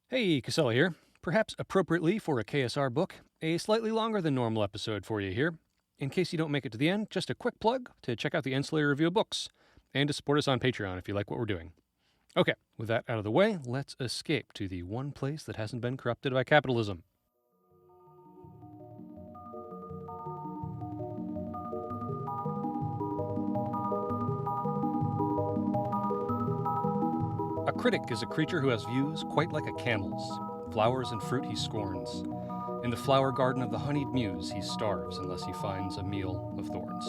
Hey, Casella here. Perhaps appropriately for a KSR book, a slightly longer than normal episode for you here. In case you don't make it to the end, just a quick plug to check out the Ancillary Review of Books and to support us on Patreon if you like what we're doing. Okay, with that out of the way, let's escape to the one place that hasn't been corrupted by capitalism. A critic is a creature who has views quite like a camel's. Flowers and fruit he scorns. In the flower garden of the honeyed muse he starves unless he finds a meal of thorns.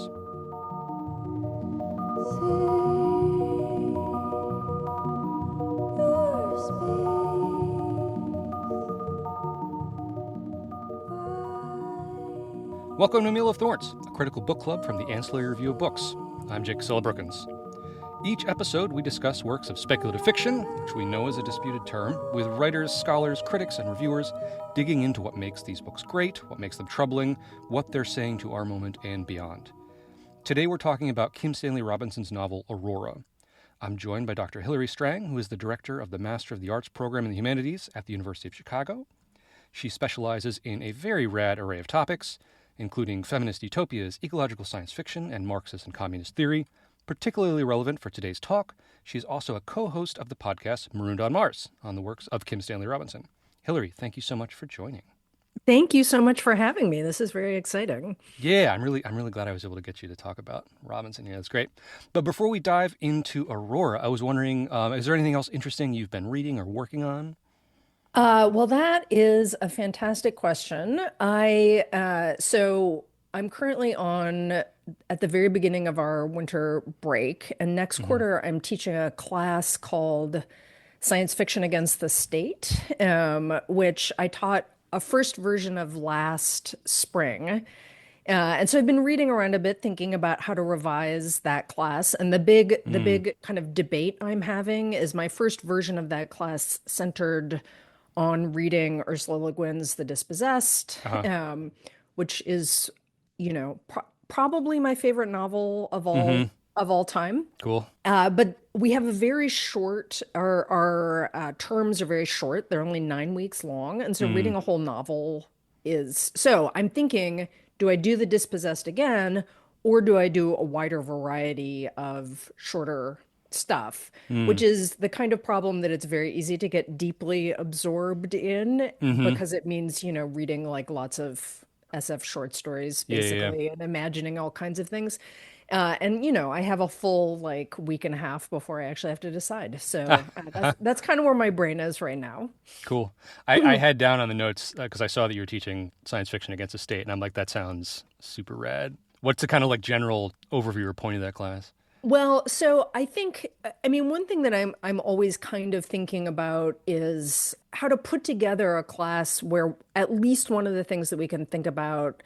Welcome to Meal of Thorns, a critical book club from the Ancillary Review of Books. I'm Jake Brookins. Each episode, we discuss works of speculative fiction, which we know is a disputed term, with writers, scholars, critics, and reviewers digging into what makes these books great, what makes them troubling, what they're saying to our moment and beyond. Today, we're talking about Kim Stanley Robinson's novel, AURORA. I'm joined by Dr. Hilary Strang, who is the director of the Master of the Arts program in the Humanities at the University of Chicago. She specializes in a very rad array of topics, including feminist utopias, ecological science fiction, and Marxist and communist theory. Particularly relevant for today's talk, she's also a co-host of the podcast Marooned on Mars on the works of Kim Stanley Robinson. Hilary, thank you so much for joining. Thank you so much for having me. This is very exciting. Yeah, I'm really glad I was able to get you to talk about Robinson. Yeah, that's great. But before we dive into AURORA, I was wondering, is there anything else interesting you've been reading or working on? Well, that is a fantastic question. I'm currently on at the very beginning of our winter break, and next quarter I'm teaching a class called Science Fiction Against the State, which I taught a first version of last spring. And so I've been reading around a bit, thinking about how to revise that class. And the big kind of debate I'm having is my first version of that class centered on reading Ursula Le Guin's The Dispossessed, Uh-huh. which is, probably my favorite novel Mm-hmm. of all time. Cool. But we have a very short, our terms are very short. They're only 9 weeks long. And so Mm. reading a whole novel is, so I'm thinking, do I do The Dispossessed again, or do I do a wider variety of shorter stuff, which Mm. is the kind of problem that it's very easy to get deeply absorbed in Mm-hmm. because it means, reading like lots of SF short stories, Yeah, yeah, yeah. basically, and imagining all kinds of things. And I have a full like week and a half before I actually have to decide. So that's kind of where my brain is right now. Cool. I had down on the notes because I saw that you were teaching science fiction against the state, and I'm like, that sounds super rad. What's the kind of like general overview or point of that class? Well, so I think, I mean, one thing that I'm always kind of thinking about is how to put together a class where at least one of the things that we can think about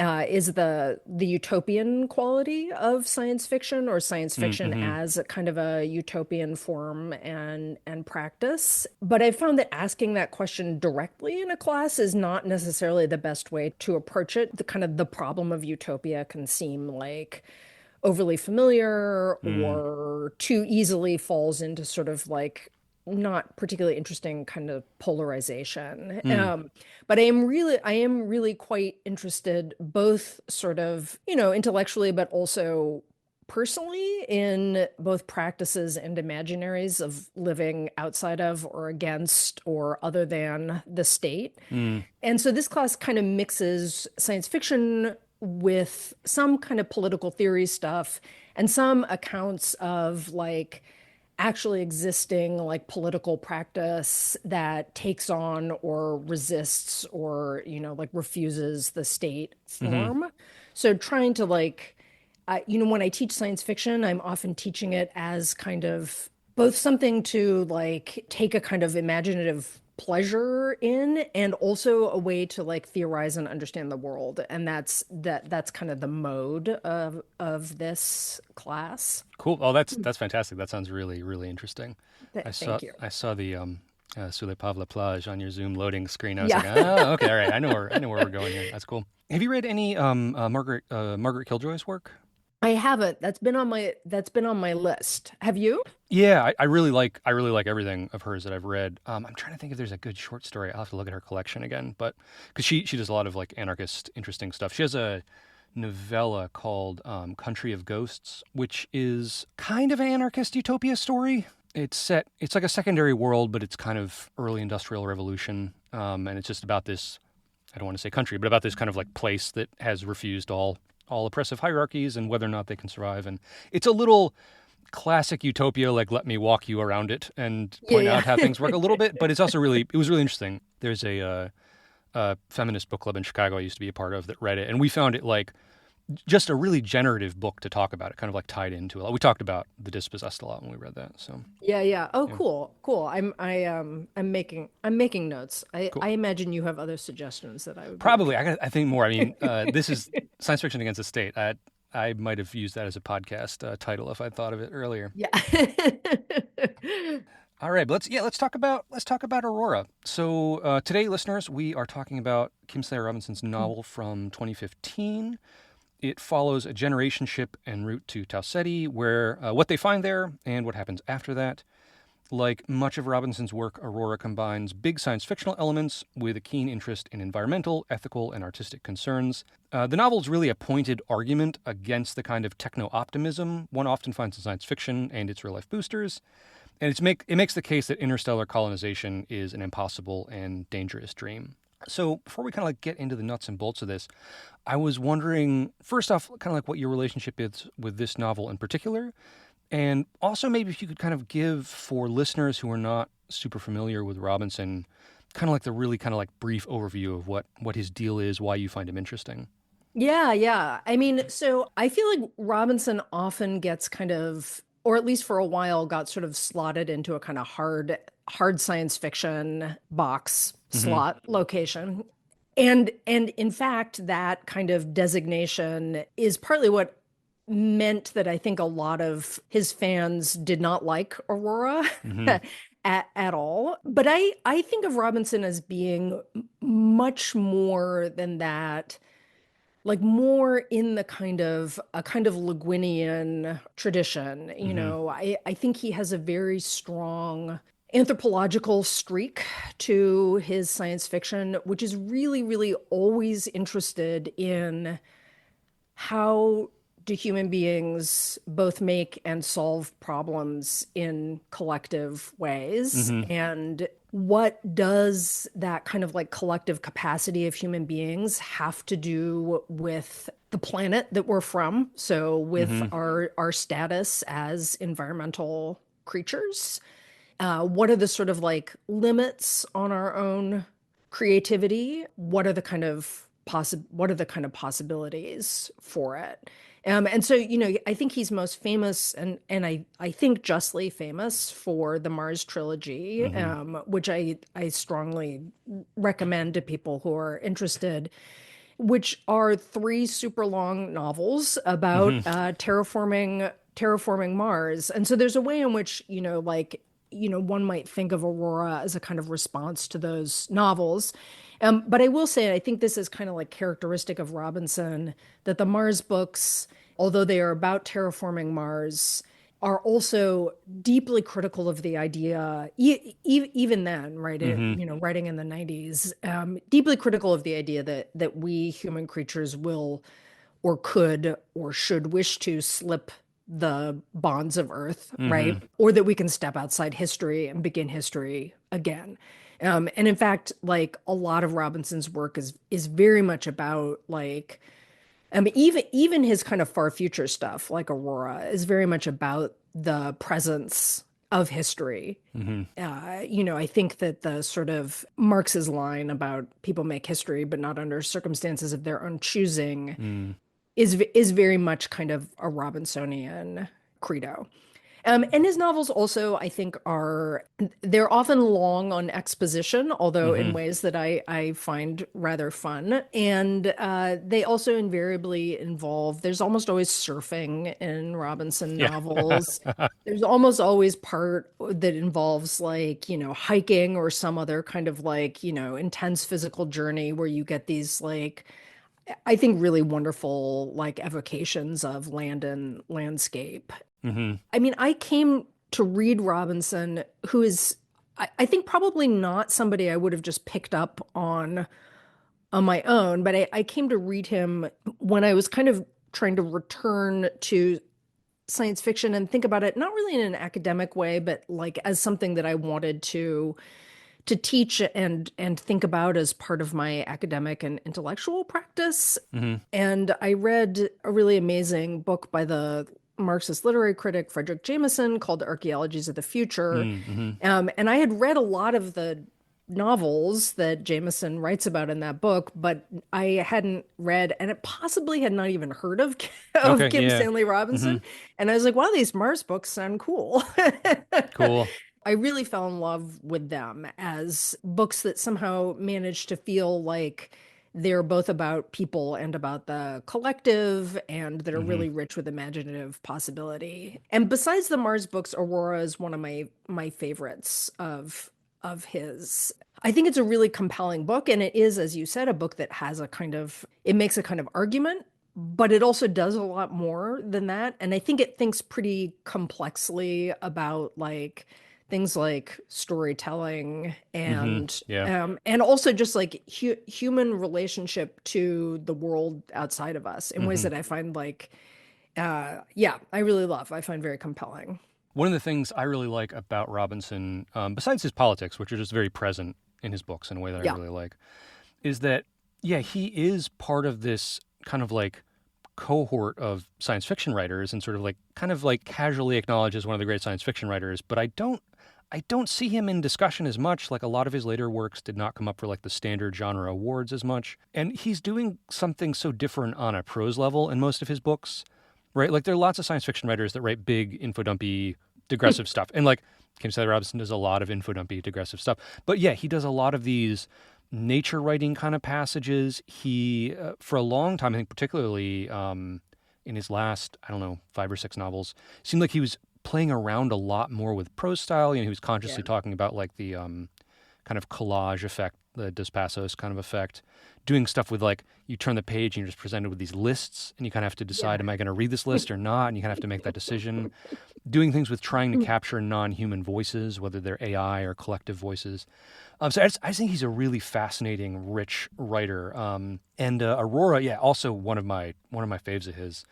is the utopian quality of science fiction, or science fiction Mm-hmm. as a kind of a utopian form and practice. But I found that asking that question directly in a class is not necessarily the best way to approach it. The problem of utopia can seem like overly familiar Mm. or too easily falls into sort of like not particularly interesting kind of polarization. Mm. But I am really quite interested, both sort of, intellectually, but also personally, in both practices and imaginaries of living outside of or against or other than the state. Mm. And so this class kind of mixes science fiction with some kind of political theory stuff and some accounts of like actually existing like political practice that takes on or resists or like refuses the state Mm-hmm. form. So trying to like when I teach science fiction, I'm often teaching it as kind of both something to like take a kind of imaginative pleasure in, and also a way to like theorize and understand the world. And that's kind of the mode of this class. Cool. Oh, that's fantastic. That sounds really interesting. Thank you. I saw the Sur les Pavs la plage on your Zoom loading screen. I was like, Yeah. oh, okay, all right. I know where we're going here. That's cool. Have you read any Margaret Killjoy's work? I haven't. That's been on my list. Have you? Yeah, I really like everything of hers that I've read. I'm trying to think if there's a good short story. I'll have to look at her collection again, but because she does a lot of like anarchist, interesting stuff. She has a novella called Country of Ghosts, which is kind of an anarchist utopia story. It's like a secondary world, but it's kind of early industrial revolution, and it's just about this. I don't want to say country, but about this kind of like place that has refused all oppressive hierarchies and whether or not they can survive. And it's a little classic utopia, like let me walk you around it and point Yeah, out how yeah. things work a little bit. But it's also it was really interesting. There's a feminist book club in Chicago I used to be a part of that read it, and we found it like just a really generative book to talk about. It kind of like tied into it. We talked about the dispossessed a lot when we read that. So Yeah, yeah. Oh, yeah, cool, cool. I'm making notes. I cool. I imagine you have other suggestions that I would be Probably interested I think more. I mean, this is science fiction against the state. I might have used that as a podcast title if I'd thought of it earlier. in. Yeah. All right, but let's talk about Aurora. So today, listeners, we are talking about Kim Slayer Robinson's novel from 2015. It follows a generation ship en route to Tau Ceti, where what they find there and what happens after that. Like much of Robinson's work, Aurora combines big science fictional elements with a keen interest in environmental, ethical, and artistic concerns. The novel is really a pointed argument against the kind of techno optimism one often finds in science fiction and its real life boosters. And it makes the case that interstellar colonization is an impossible and dangerous dream. So before we kind of like get into the nuts and bolts of this, I was wondering, first off, kind of like what your relationship is with this novel in particular, and also maybe if you could kind of give for listeners who are not super familiar with Robinson, kind of like the really kind of like brief overview of what his deal is, why you find him interesting. Yeah, yeah. I mean, so I feel like Robinson often gets kind of, or at least for a while, got sort of slotted into a kind of hard science fiction box Hmm. slot location. And in fact, that kind of designation is partly what meant that I think a lot of his fans did not like Aurora Hmm. at all. But I think of Robinson as being much more than that, like more in the kind of Le Guinian tradition. Hmm. I think he has a very strong anthropological streak to his science fiction, which is really, really always interested in how do human beings both make and solve problems in collective ways? Hmm. And what does that kind of like collective capacity of human beings have to do with the planet that we're from? So with Hmm. our status as environmental creatures, what are the sort of like limits on our own creativity? What are the kind of possibilities for it? And so, I think he's most famous and I think justly famous for the Mars trilogy, Hmm. which I strongly recommend to people who are interested, which are three super long novels about Hmm. terraforming Mars. And so there's a way in which, one might think of Aurora as a kind of response to those novels. But I will say, I think this is kind of like characteristic of Robinson, that the Mars books, although they are about terraforming Mars, are also deeply critical of the idea, even then, right? Hmm. Writing in the 90s, deeply critical of the idea that we human creatures will or could or should wish to slip the bonds of Earth, right? Hmm. Or that we can step outside history and begin history again. And in fact, like a lot of Robinson's work is very much about like even his kind of far future stuff, like Aurora, is very much about the presence of history. Hmm. I think that the sort of Marx's line about people make history, but not under circumstances of their own choosing, Hmm. is very much kind of a Robinsonian credo. And his novels also, I think, they're often long on exposition, although in Hmm. ways that I find rather fun. And they also invariably involve, there's almost always surfing in Robinson Yeah. novels. There's almost always part that involves like, hiking or some other kind of like, intense physical journey where you get these like I think really wonderful like evocations of land and landscape. Hmm. I mean, I came to read Robinson, who is, I think, probably not somebody I would have just picked up on my own, but I came to read him when I was kind of trying to return to science fiction and think about it not really in an academic way, but like as something that I wanted to teach and think about as part of my academic and intellectual practice. Hmm. And I read a really amazing book by the Marxist literary critic Frederick Jameson called Archaeologies of the Future. Hmm. And I had read a lot of the novels that Jameson writes about in that book, but I hadn't read, and it possibly had not even heard of of Okay, Kim yeah. Stanley Hmm. Robinson. And I was like, wow, these Mars books sound cool. Cool. I really fell in love with them as books that somehow managed to feel like they're both about people and about the collective, and that are Hmm. really rich with imaginative possibility. And besides the Mars books, Aurora is one of my favorites of his. I think it's a really compelling book, and it is, as you said, a book that has a kind of, it makes a kind of argument, but it also does a lot more than that. And I think it thinks pretty complexly about like things like storytelling Hmm. Yeah. and also just like human relationship to the world outside of us in ways Hmm. that I find like yeah, I really love. I find very compelling. One of the things I really like about Robinson, besides his politics, which are just very present in his books in a way that I Yeah. really like, is that, yeah, he is part of this kind of like cohort of science fiction writers and sort of like kind of like casually acknowledged as one of the great science fiction writers, but I don't see him in discussion as much. Like a lot of his later works did not come up for like the standard genre awards as much. And he's doing something so different on a prose level in most of his books, right? Like there are lots of science fiction writers that write big infodumpy digressive stuff. And like Kim Stanley Robinson does a lot of infodumpy digressive stuff. But yeah, he does a lot of these nature writing kind of passages. He, for a long time, I think particularly in his last, I don't know, 5 or 6 novels, seemed like he was playing around a lot more with prose style. You know, he was consciously Yeah. talking about like the kind of collage effect, the Dos Passos kind of effect, doing stuff with like you turn the page and you're just presented with these lists and you kind of have to decide, Yeah. am I going to read this list or not? And you kind of have to make that decision. Doing things with trying to capture non-human voices, whether they're AI or collective voices. So I just think he's a really fascinating, rich writer. And Aurora, yeah, also one of my faves of his.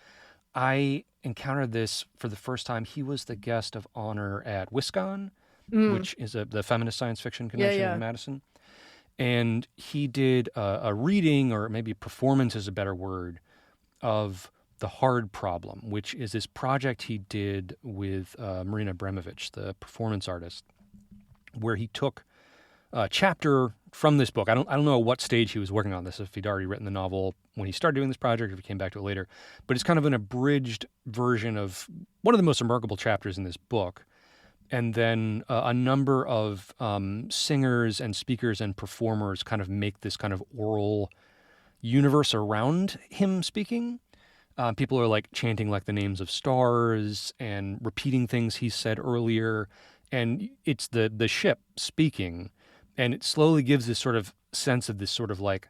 I encountered this for the first time. He was the guest of honor at WisCon, Mm. which is the feminist science fiction Yeah, convention in yeah. Madison. And he did a reading, or maybe performance is a better word, of The Hard Problem, which is this project he did with Marina Abramovich, the performance artist, where he took a chapter from this book. I don't know at what stage he was working on this, if he'd already written the novel when he started doing this project, or if he came back to it later. But it's kind of an abridged version of one of the most remarkable chapters in this book. And then a number of singers and speakers and performers kind of make this kind of oral universe around him speaking. People are like chanting like the names of stars and repeating things he said earlier, and it's the ship speaking, and it slowly gives this sort of sense of this sort of like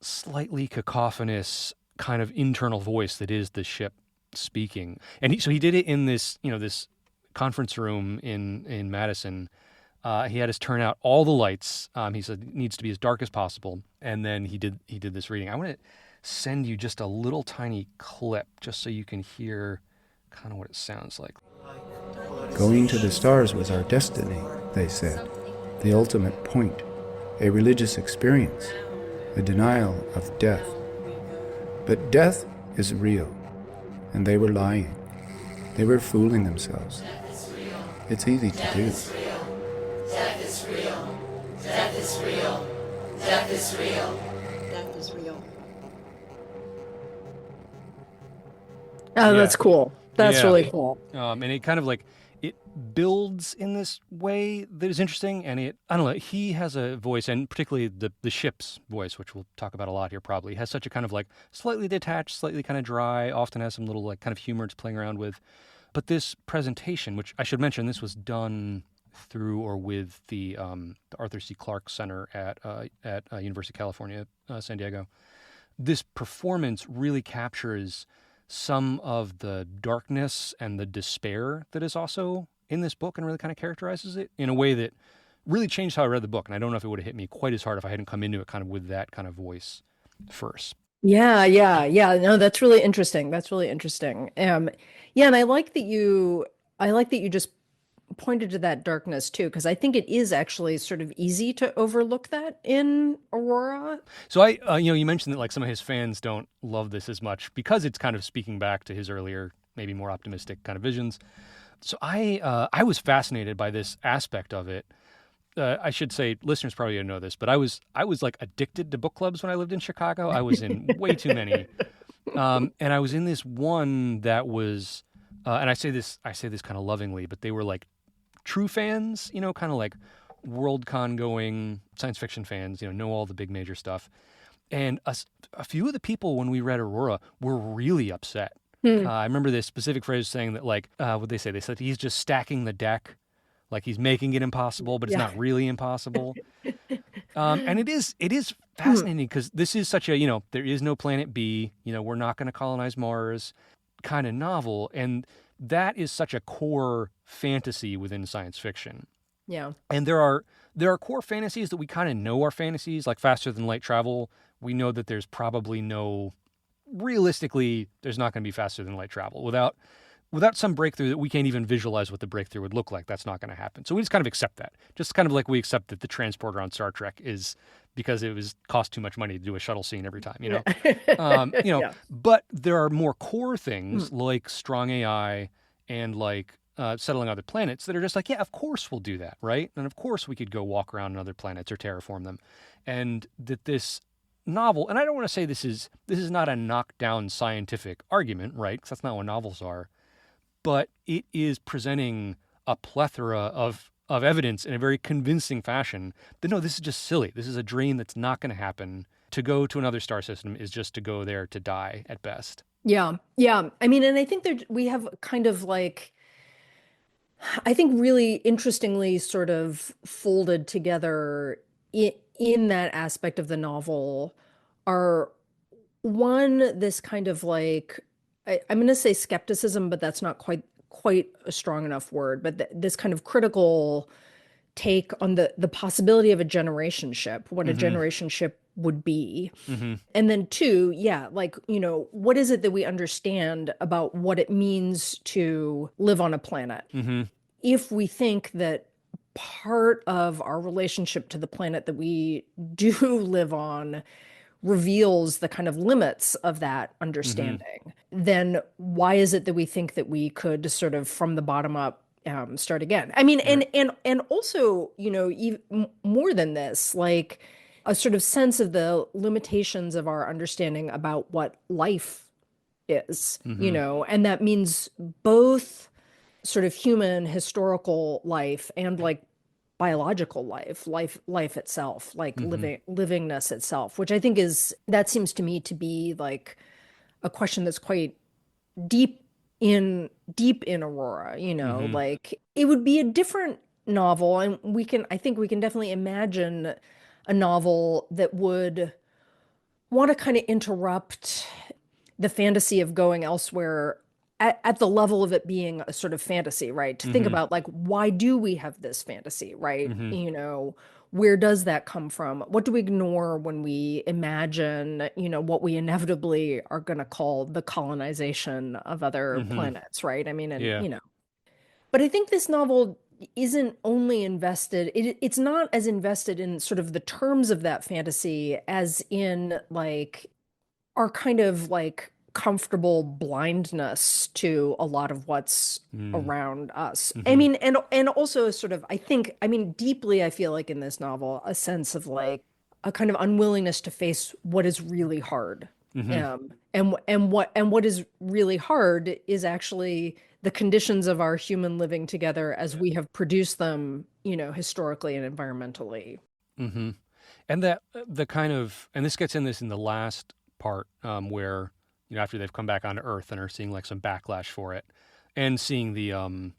slightly cacophonous kind of internal voice that is the ship speaking. And so he did it in this this conference room in Madison. He had us turn out all the lights. He said it needs to be as dark as possible, and then he did this reading. I want to send you just a little tiny clip just so you can hear kind of what it sounds like. Going to the stars was our destiny, they said, the ultimate point, a religious experience, a denial of death. But death is real, and they were lying. They were fooling themselves. It's easy to do. Death is real. Death is real. Death is real. Death is real. Oh, Yeah. that's cool. That's Yeah. really cool. And it kind of like it builds in this way that is interesting. And I don't know, he has a voice, and particularly the ship's voice, which we'll talk about a lot here probably, has such a kind of like slightly detached, slightly kind of dry, often has some little like kind of humor it's playing around with. But this presentation, which I should mention, this was done through or with the Arthur C. Clarke Center at University of California, San Diego. this performance really captures some of the darkness and the despair that is also in this book and really kind of characterizes it in a way that really changed how I read the book. And I don't know if it would have hit me quite as hard if I hadn't come into it kind of with that kind of voice first. Yeah. No, that's really interesting. That's really interesting. Yeah, and I like that you just pointed to that darkness too, because I think it is actually sort of easy to overlook that in Aurora. So you mentioned that like some of his fans don't love this as much because it's kind of speaking back to his earlier, maybe more optimistic kind of visions. So I was fascinated by this aspect of it. I should say, listeners probably don't know this, but I was like addicted to book clubs when I lived in Chicago. I was in way too many, and I was in this one that was, and I say this kind of lovingly, but they were like true fans, kind of like Worldcon going science fiction fans, know all the big major stuff. And a few of the people when we read Aurora were really upset. I remember this specific phrase saying that like, what they say? They said he's just stacking the deck. Like he's making it impossible, but it's not really impossible. And it is fascinating because this is such a, there is no planet B, we're not going to colonize Mars kind of novel. And that is such a core fantasy within science fiction. Yeah. And there are core fantasies that we kind of know are fantasies, like faster than light travel. We know that there's probably realistically, there's not going to be faster than light travel without some breakthrough that we can't even visualize what the breakthrough would look like. That's not going to happen. So we just kind of accept that. Just kind of like we accept that the transporter on Star Trek is because it cost too much money to do a shuttle scene every time, Yeah. But there are more core things like strong AI and like settling other planets that are just like, yeah, of course we'll do that, right? And of course we could go walk around on other planets or terraform them. And that this novel, and I don't want to say this is not a knockdown scientific argument, right? Because that's not what novels are. But it is presenting a plethora of evidence in a very convincing fashion that, no, this is just silly. This is a dream that's not going to happen. To go to another star system is just to go there to die at best. Yeah. I mean, and I think we have kind of like, I think really interestingly sort of folded together in that aspect of the novel are one, this kind of like, I'm going to say skepticism, but that's not quite a strong enough word, but this kind of critical take on the possibility of a generation ship, what a generation ship would be. And then two, like, what is it that we understand about what it means to live on a planet? If we think that part of our relationship to the planet that we do live on reveals the kind of limits of that understanding, then why is it that we think that we could sort of from the bottom up start again? I mean, and also, even more than this, like a sort of sense of the limitations of our understanding about what life is, and that means both sort of human historical life and like biological life itself, like livingness itself, which I think that seems to me to be like a question that's quite deep in Aurora, like it would be a different novel. And I think we can definitely imagine a novel that would want to kind of interrupt the fantasy of going elsewhere at the level of it being a sort of fantasy, right? To think about like, why do we have this fantasy, right? Where does that come from? What do we ignore when we imagine, what we inevitably are going to call the colonization of other planets, right? I mean, but I think this novel isn't only invested, it's not as invested in sort of the terms of that fantasy as in like our kind of like comfortable blindness to a lot of what's around us. I mean, and also sort of, deeply, I feel like in this novel, a sense of like a kind of unwillingness to face what is really hard. And what is really hard is actually the conditions of our human living together as we have produced them, historically and environmentally. And that the kind of, and this gets in the last part where, after they've come back onto Earth and are seeing like some backlash for it, and seeing the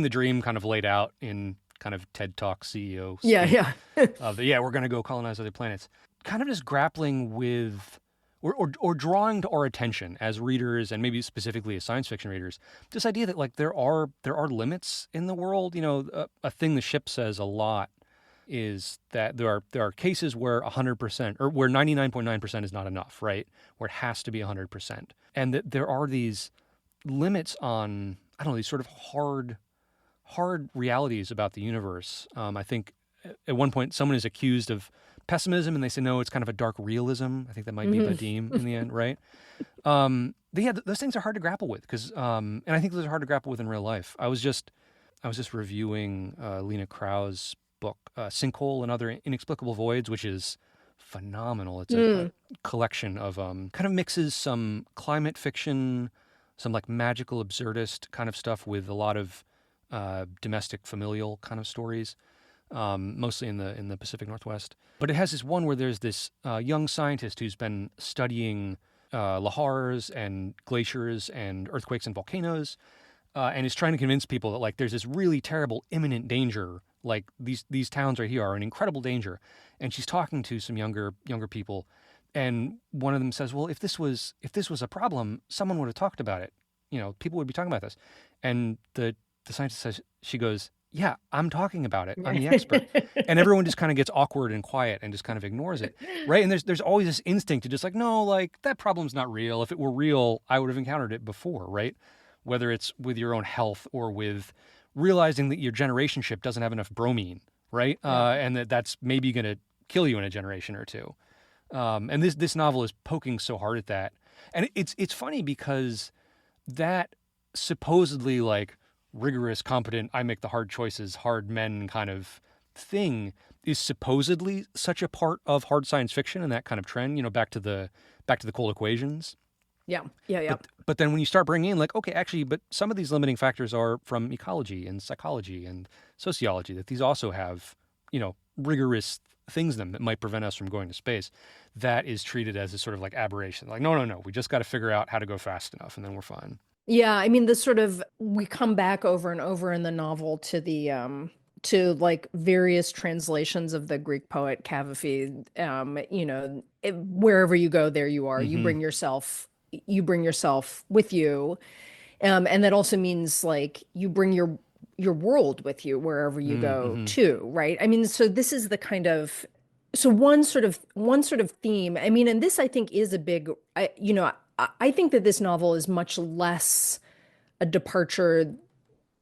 dream kind of laid out in kind of TED Talk CEO speak Yeah. of we're going to go colonize other planets. Kind of just grappling with or drawing to our attention as readers, and maybe specifically as science fiction readers, this idea that like there are limits in the world. A thing the ship says a lot is that there are cases where 100% or where 99.9% is not enough, right? Where it has to be 100%, and that there are these limits on, I don't know, these sort of hard realities about the universe. I think at one point someone is accused of pessimism, and they say no, it's kind of a dark realism. I think that might be Vadim in the end, right? Those things are hard to grapple with because, and I think those are hard to grapple with in real life. I was just reviewing Lena Krau's book, Sinkhole and Other Inexplicable Voids, which is phenomenal. It's a collection of kind of mixes some climate fiction, some like magical absurdist kind of stuff with a lot of domestic familial kind of stories, mostly in the Pacific Northwest. But it has this one where there's this young scientist who's been studying lahars and glaciers and earthquakes and volcanoes, and is trying to convince people that like there's this really terrible imminent danger, like these towns right here are in incredible danger. And she's talking to some younger people, and one of them says, well, if this was a problem, someone would have talked about it. People would be talking about this. And the scientist says, she goes, yeah, I'm talking about it. I'm the expert. And everyone just kind of gets awkward and quiet and just kind of ignores it, right? And there's always this instinct to just like, no, like that problem's not real. If it were real, I would have encountered it before, right? Whether it's with your own health or with realizing that your generation ship doesn't have enough bromine, right? And that's maybe going to kill you in a generation or two. And this novel is poking so hard at that. And it's funny because that supposedly like rigorous, competent, I make the hard choices, hard men kind of thing is supposedly such a part of hard science fiction and that kind of trend, back to the cold equations. Yeah. But then when you start bringing in like, okay, actually, but some of these limiting factors are from ecology and psychology and sociology, that these also have, rigorous things in them that might prevent us from going to space. That is treated as a sort of like aberration. Like, no, we just got to figure out how to go fast enough and then we're fine. Yeah, I mean, we come back over and over in the novel to the to like various translations of the Greek poet Cavaphe. Wherever you go, there you are. You bring yourself with you, and that also means like you bring your world with you wherever you go too, right? I mean, so this is the kind of one sort of theme. I mean, and this I think is a big, I think that this novel is much less a departure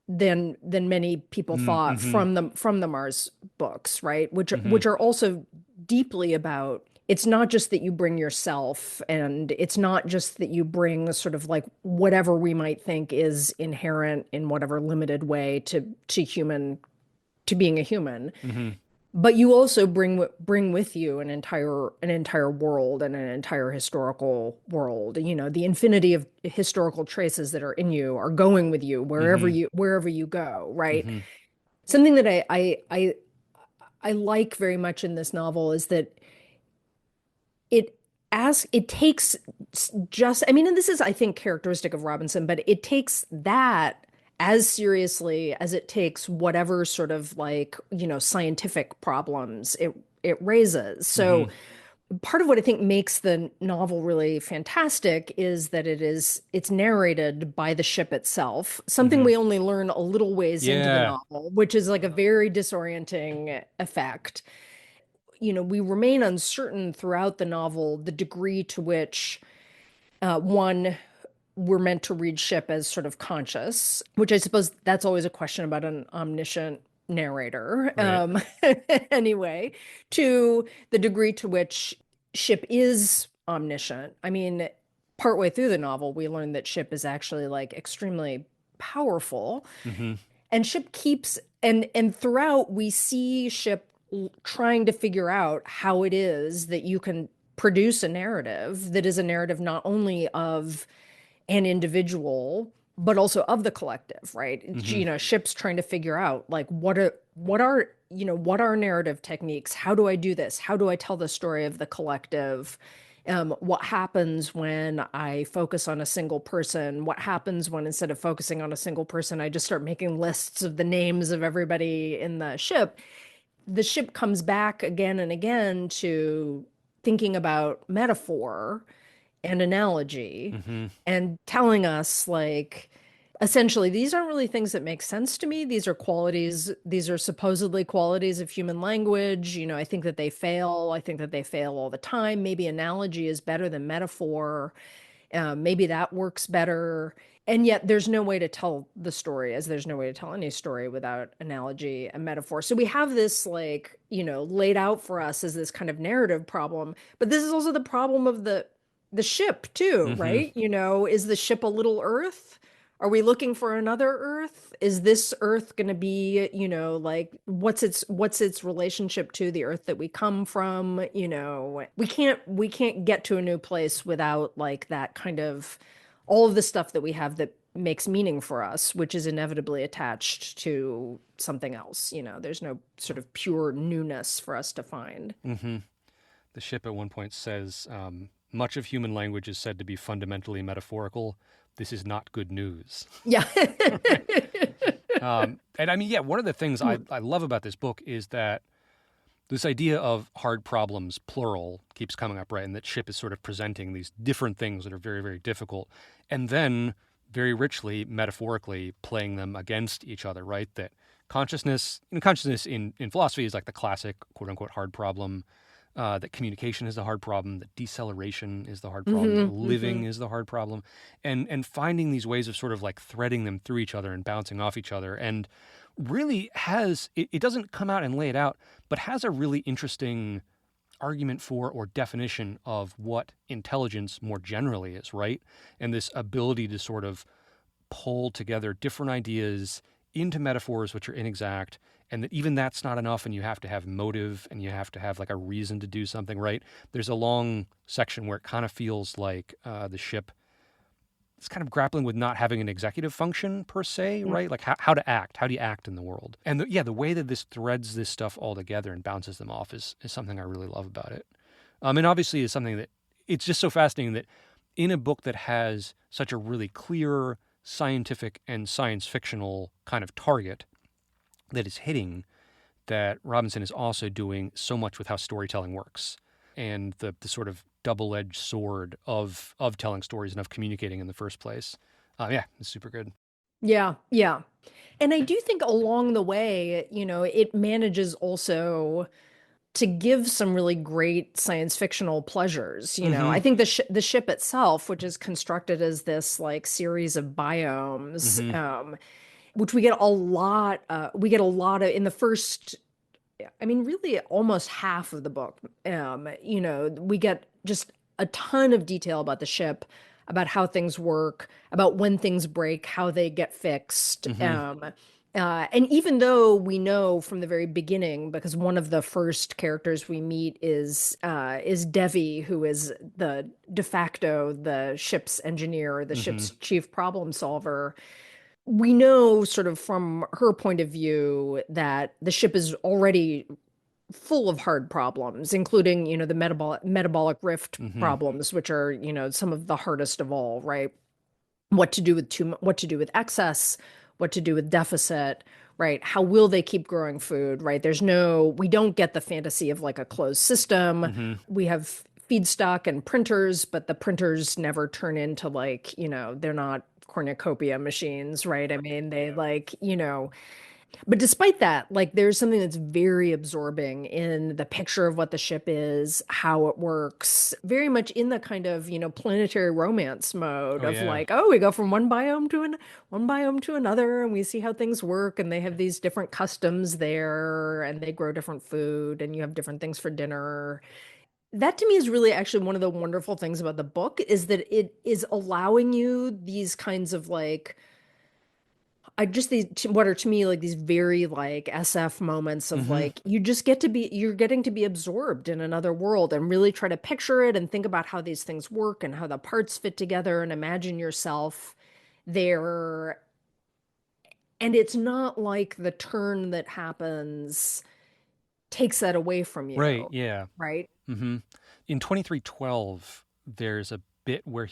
than many people thought from the Mars books, right? Which are also deeply about, it's not just that you bring yourself, and it's not just that you bring sort of like whatever we might think is inherent in whatever limited way to being a human. But you also bring with you an entire world and an entire historical world. The infinity of historical traces that are in you are going with you wherever you go, right? Something that I like very much in this novel is that it takes just, I mean, and this is, I think, characteristic of Robinson, but it takes that as seriously as it takes whatever sort of like, scientific problems it raises. So part of what I think makes the novel really fantastic is that it's narrated by the ship itself, something we only learn a little ways into the novel, which is like a very disorienting effect. We remain uncertain throughout the novel the degree to which one, we're meant to read ship as sort of conscious, which I suppose that's always a question about an omniscient narrator. Right. Anyway, to the degree to which ship is omniscient. I mean, partway through the novel, we learn that ship is actually like extremely powerful, and ship keeps, and throughout we see ship trying to figure out how it is that you can produce a narrative that is a narrative not only of an individual but also of the collective, right? Ship's trying to figure out like what are narrative techniques? How do I do this? How do I tell the story of the collective? What happens when I focus on a single person? What happens when instead of focusing on a single person, I just start making lists of the names of everybody in the ship? The ship comes back again and again to thinking about metaphor and analogy Mm-hmm. and telling us like essentially these aren't really things that make sense to me. These are qualities, these are supposedly qualities of human language. I think that they fail. I think that they fail all the time. Maybe analogy is better than metaphor. Maybe that works better. And yet there's no way to tell the story, as there's no way to tell any story without analogy and metaphor. So we have this like, laid out for us as this kind of narrative problem, but this is also the problem of the ship too, Mm-hmm. right? Is the ship a little Earth? Are we looking for another Earth? Is this Earth going to be, like what's its relationship to the Earth that we come from? We can't get to a new place without like that kind of all of the stuff that we have that makes meaning for us, which is inevitably attached to something else. There's no sort of pure newness for us to find. Mm-hmm. The ship at one point says, much of human language is said to be fundamentally metaphorical. This is not good news. Yeah. And I mean, yeah, one of the things I love about this book is that this idea of hard problems, plural, keeps coming up, right? And that ship is sort of presenting these different things that are very, very difficult. And then very richly, metaphorically, playing them against each other, right? That consciousness in philosophy is like the classic, quote unquote, hard problem. That communication is the hard problem, that deceleration is the hard problem, that living is the hard problem, and finding these ways of sort of like threading them through each other and bouncing off each other, and really it doesn't come out and lay it out, but has a really interesting argument for or definition of what intelligence more generally is, right? And this ability to sort of pull together different ideas into metaphors which are inexact, and that even that's not enough, and you have to have motive and you have to have like a reason to do something, right? There's a long section where it kind of feels like the ship is kind of grappling with not having an executive function per se, right? Like how to act, how do you act in the world? And the way that this threads this stuff all together and bounces them off is something I really love about it. And obviously is something that it's just so fascinating that in a book that has such a really clear scientific and science fictional kind of target that is hitting, that Robinson is also doing so much with how storytelling works and the sort of double-edged sword of telling stories and of communicating in the first place. Yeah, it's super good. Yeah, yeah. And I do think along the way, it manages also to give some really great science fictional pleasures. I think the ship itself, which is constructed as this like series of biomes, which we get a lot of in the first, I mean, really almost half of the book. We get just a ton of detail about the ship, about how things work, about when things break, how they get fixed. And even though we know from the very beginning, because one of the first characters we meet is Devi, who is the de facto the ship's engineer, the ship's chief problem solver. We know sort of from her point of view that the ship is already full of hard problems, including, the metabolic rift problems, which are, some of the hardest of all, right? What to do with excess, what to do with deficit, right? How will they keep growing food, right? We don't get the fantasy of like a closed system. We have feedstock and printers, but the printers never turn into like, they're not cornucopia machines, right? I mean, they like, but despite that, like there's something that's very absorbing in the picture of what the ship is, how it works, very much in the kind of, planetary romance mode of Yeah. like, we go from one biome to another, and we see how things work, and they have these different customs there, and they grow different food, and you have different things for dinner. That to me is really actually one of the wonderful things about the book is that it is allowing you these kinds of like what are to me like these very like SF moments of like you're getting to be absorbed in another world and really try to picture it and think about how these things work and how the parts fit together and imagine yourself there. And it's not like the turn that happens takes that away from Right, you, yeah. right? In 2312, there's a bit where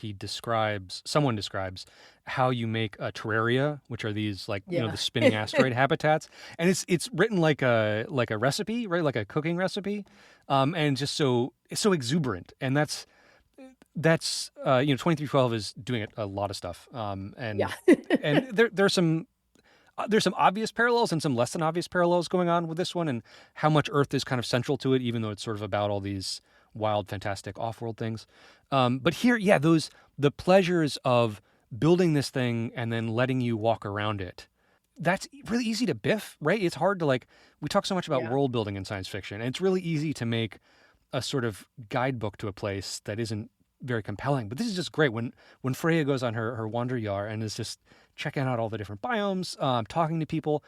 someone describes how you make a terraria, which are these like, Yeah. the spinning asteroid habitats. And it's written like a recipe, right? Like a cooking recipe. And just it's so exuberant. And that's that's 2312 is doing a lot of stuff, Yeah. and there's some obvious parallels and some less than obvious parallels going on with this one, and how much Earth is kind of central to it, even though it's sort of about all these wild, fantastic, off-world things. But here, yeah, the pleasures of building this thing and then letting you walk around it. That's really easy to biff, right? It's hard to we talk so much about Yeah. world building in science fiction, and it's really easy to make a sort of guidebook to a place that isn't very compelling. But this is just great when Freya goes on her Wanderjahr and is just checking out all the different biomes, talking to people.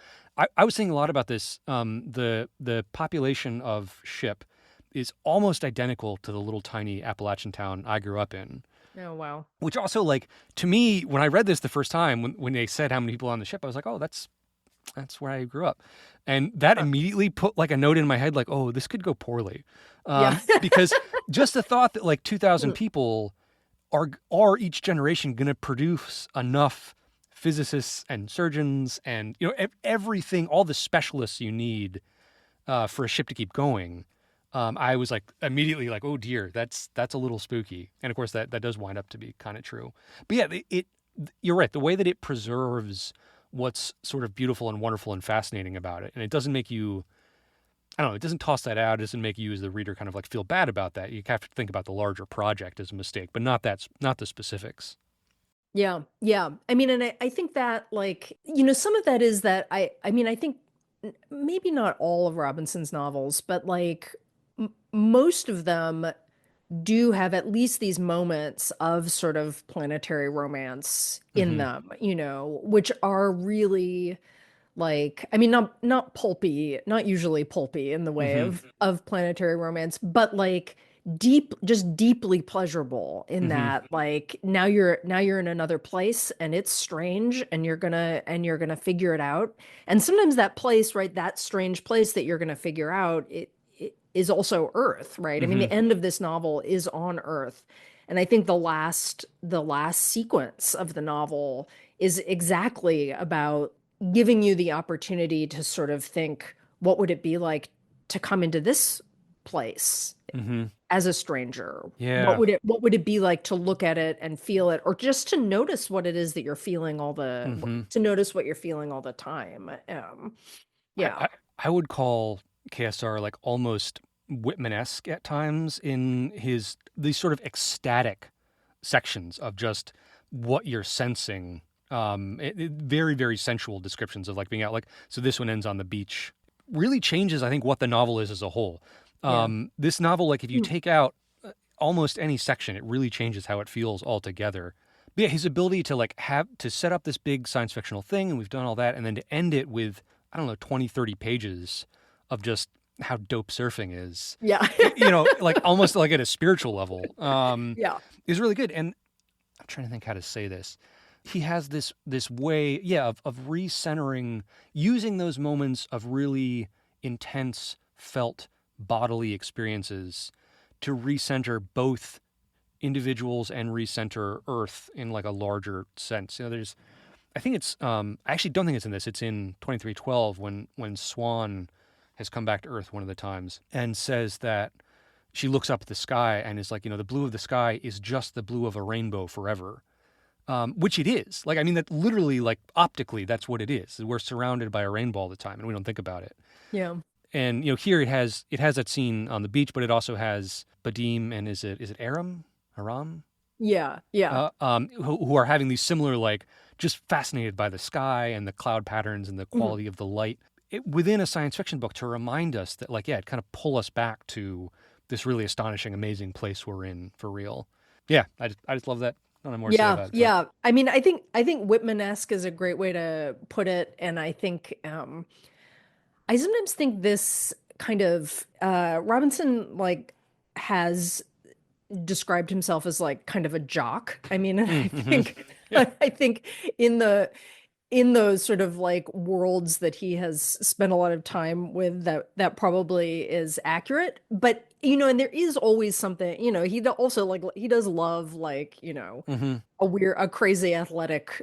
I was thinking a lot about this. The population of Ship is almost identical to the little tiny Appalachian town I grew up in. Oh, wow. Which also, to me, when I read this the first time, when they said how many people on the ship, I was like, oh, that's where I grew up. And that immediately put a note in my head, oh, this could go poorly. Yeah. Because just the thought that 2,000 people are each generation going to produce enough physicists and surgeons and, everything, all the specialists you need for a ship to keep going. I was immediately oh dear, that's a little spooky. And of course that does wind up to be kind of true. But yeah, you're right. The way that it preserves what's sort of beautiful and wonderful and fascinating about it. And it doesn't make you, I don't know, it doesn't toss that out. It doesn't make you as the reader kind of feel bad about that. You have to think about the larger project as a mistake, but not the specifics. Yeah. Yeah. I mean, and I think that some of that is that I think maybe not all of Robinson's novels, but most of them do have at least these moments of sort of planetary romance in them, which are really I mean, not pulpy, not usually pulpy in the way Mm-hmm. of planetary romance, but just deeply pleasurable in Mm-hmm. that now you're in another place and it's strange and you're gonna figure it out. And sometimes that place, right, that strange place that you're gonna figure out, it is also Earth, right? I mean, Mm-hmm. the end of this novel is on Earth. And I think the last sequence of the novel is exactly about giving you the opportunity to sort of think, what would it be like to come into this place Mm-hmm. as a stranger? What Yeah. would it be like to look at it and feel it, or just to notice what it is that you're feeling Mm-hmm. to notice what you're feeling all the time? I, Yeah. I, I would call KSR almost Whitman-esque at times in these sort of ecstatic sections of just what you're sensing. Very, very sensual descriptions of being out. So this one ends on the beach. Really changes, I think, what the novel is as a whole. Yeah. This novel, if you Mm. take out almost any section, it really changes how it feels altogether. But yeah, his ability to have to set up this big science fictional thing, and we've done all that, and then to end it with, I don't know, 20, 30 pages of just how dope surfing is, Yeah. almost at a spiritual level, Yeah. is really good. And I'm trying to think how to say this. He has this way, yeah, of recentering, using those moments of really intense, felt bodily experiences to recenter both individuals and recenter Earth in a larger sense. I think it's, I actually don't think it's in this. It's in 2312 when Swan has come back to Earth one of the times and says that she looks up at the sky and is the blue of the sky is just the blue of a rainbow forever. Which it is. I mean, that literally, optically, that's what it is. We're surrounded by a rainbow all the time, and we don't think about it. Yeah. And here it has that scene on the beach, but it also has Badim and is it Aram, Yeah. Yeah. who are having these similar just fascinated by the sky and the cloud patterns and the Mhm. quality of the light within a science fiction book to remind us that it kind of pull us back to this really astonishing, amazing place we're in for real. Yeah, I just love that. I don't have more to say Yeah, about it. yeah. I mean, I think Whitman-esque is a great way to put it, and I think I sometimes think this kind of Robinson has described himself as kind of a jock. I mean, and I Mm-hmm. think Yeah. I think in the in those sort of worlds that he has spent a lot of time with, that probably is accurate. But and there is always something, also he does love Mm-hmm. a crazy athletic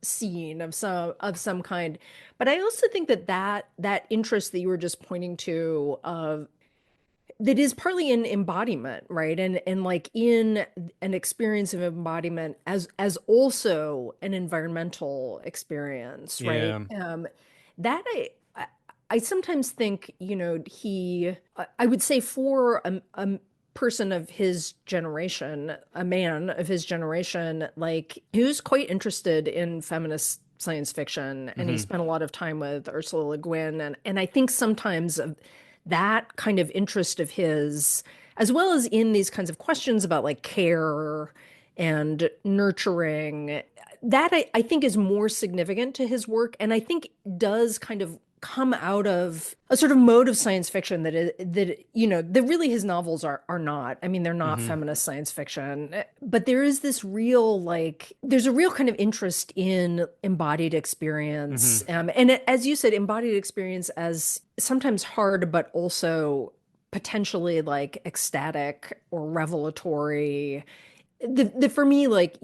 scene of some kind. But I also think that interest that you were just pointing to, that is partly in embodiment, right? And like in an experience of embodiment as also an environmental experience, right? Yeah. That I sometimes think, I would say for a person of his generation, a man of his generation, like he was quite interested in feminist science fiction, and he Hmm. spent a lot of time with Ursula Le Guin, and I think sometimes that kind of interest of his, as well as in these kinds of questions about like care and nurturing, that I think is more significant to his work, and I think does kind of come out of a sort of mode of science fiction that really his novels are not. I mean, they're not Hmm. feminist science fiction, but there is this real like there's a real kind of interest in embodied experience, Hmm. and as you said, embodied experience as sometimes hard, but also potentially like ecstatic or revelatory. The for me, like,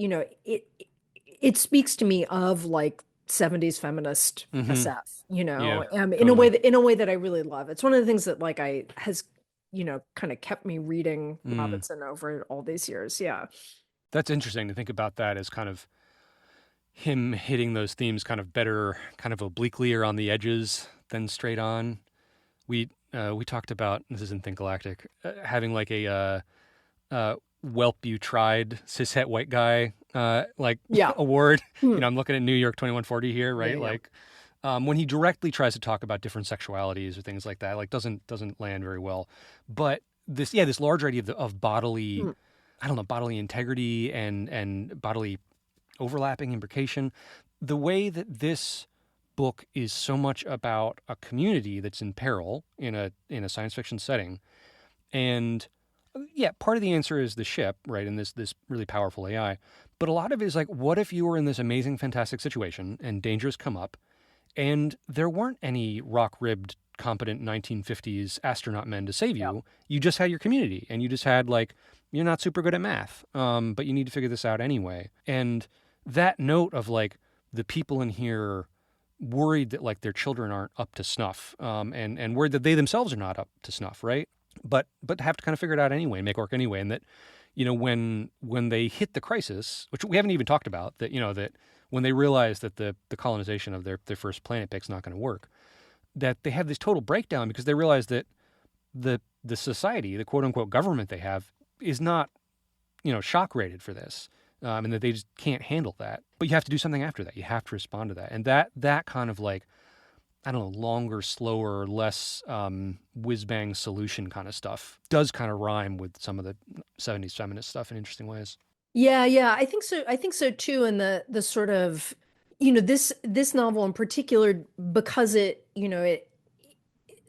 it speaks to me of like 70s feminist Hmm. SF, Yeah, in a way totally. that I really love. It's one of the things that like I has, kind of kept me reading Mm. Robinson over all these years. Yeah. That's interesting to think about that as kind of him hitting those themes kind of better, kind of obliquely or on the edges than straight on. We talked about, this isn't Think Galactic, having like a Whelp You Tried cishet white guy like Yeah. award. Hmm. I'm looking at New York 2140 here, Yeah, right? yeah. Like when he directly tries to talk about different sexualities or things like that, like doesn't land very well. But this larger idea of bodily, Hmm. I don't know, bodily integrity and bodily overlapping imbrication, the way that this book is so much about a community that's in peril in a science fiction setting, and yeah, part of the answer is the ship, right, and this really powerful AI, but a lot of it is like, what if you were in this amazing, fantastic situation and dangers come up, and there weren't any rock-ribbed, competent 1950s astronaut men to save Yeah. you. You just had your community, and you just had like, you're not super good at math, but you need to figure this out anyway. And that note of like the people in here worried that like their children aren't up to snuff, and worried that they themselves are not up to snuff, right? But have to kind of figure it out anyway, make it work anyway, and that when they hit the crisis, which we haven't even talked about, that when they realize that the colonization of their first planet pick's not going to work, that they have this total breakdown because they realize that the society, the quote unquote government they have, is not shock rated for this, and that they just can't handle that. But you have to do something after that. You have to respond to that, and that kind of like, I don't know, longer, slower, less whiz bang solution kind of stuff does kind of rhyme with some of the 70s feminist stuff in interesting ways. Yeah, yeah, I think so. I think so too. And the sort of, this novel in particular, because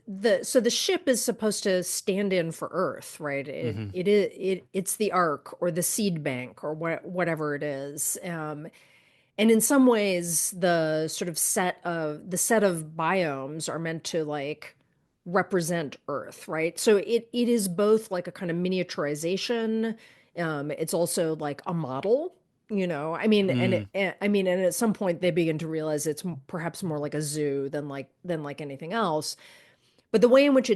the ship is supposed to stand in for Earth, right? It Hmm. it is it's the Ark or the seed bank or whatever it is. And in some ways, the set of biomes are meant to like represent Earth, right? So it is both like a kind of miniaturization. It's also like a model. Mm. And at some point they begin to realize it's perhaps more like a zoo than like anything else. But the way in which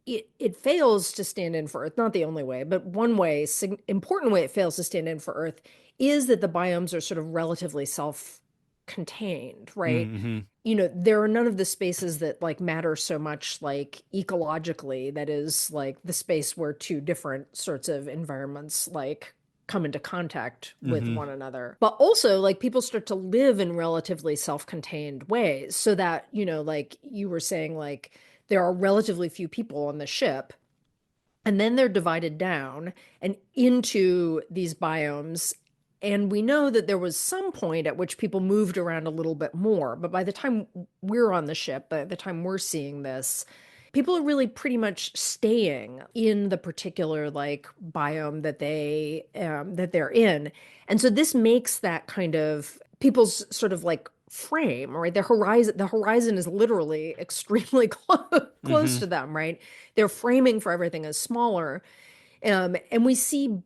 it fails to stand in for Earth, not the only way, but one way, important way it fails to stand in for Earth is that the biomes are sort of relatively self-contained, right? Mm-hmm. There are none of the spaces that like matter so much like ecologically, that is like the space where two different sorts of environments like come into contact with Mm-hmm. one another. But also like people start to live in relatively self-contained ways, so that, like you were saying, like there are relatively few people on the ship, and then they're divided down and into these biomes. And we know that there was some point at which people moved around a little bit more. But by the time we're on the ship, by the time we're seeing this, people are really pretty much staying in the particular like biome that they're in. And so this makes that kind of people's sort of like frame, right? The horizon is literally extremely close Mm-hmm. to them, right? Their framing for everything is smaller. And we see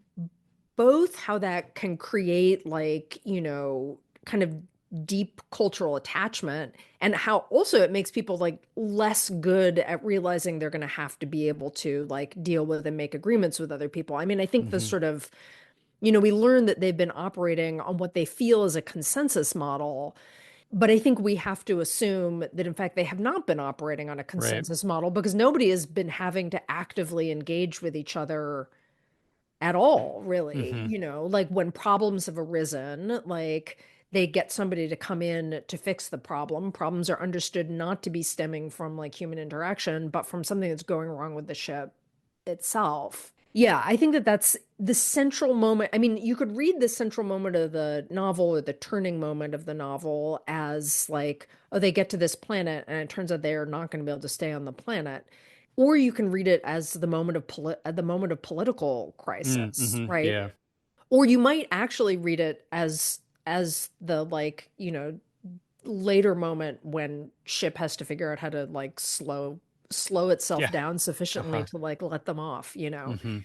both how that can create like, kind of deep cultural attachment, and how also it makes people like less good at realizing they're going to have to be able to like deal with and make agreements with other people. I mean, I think the Mm-hmm. sort of, we learn that they've been operating on what they feel is a consensus model. But I think we have to assume that, in fact, they have not been operating on a Right. consensus model because nobody has been having to actively engage with each other at all, really. Mm-hmm. Like when problems have arisen, like they get somebody to come in to fix the problem. Problems are understood not to be stemming from like human interaction, but from something that's going wrong with the ship itself. Yeah, I think that that's the central moment. I mean, you could read the central moment of the novel or the turning moment of the novel as like, oh, they get to this planet and it turns out they're not going to be able to stay on the planet. Or you can read it as the moment of the moment of political crisis, Mm-hmm. right? Yeah. Or you might actually read it as the like, later moment when ship has to figure out how to like slow itself Yeah. down sufficiently Uh-huh. to like let them off, Mm-hmm.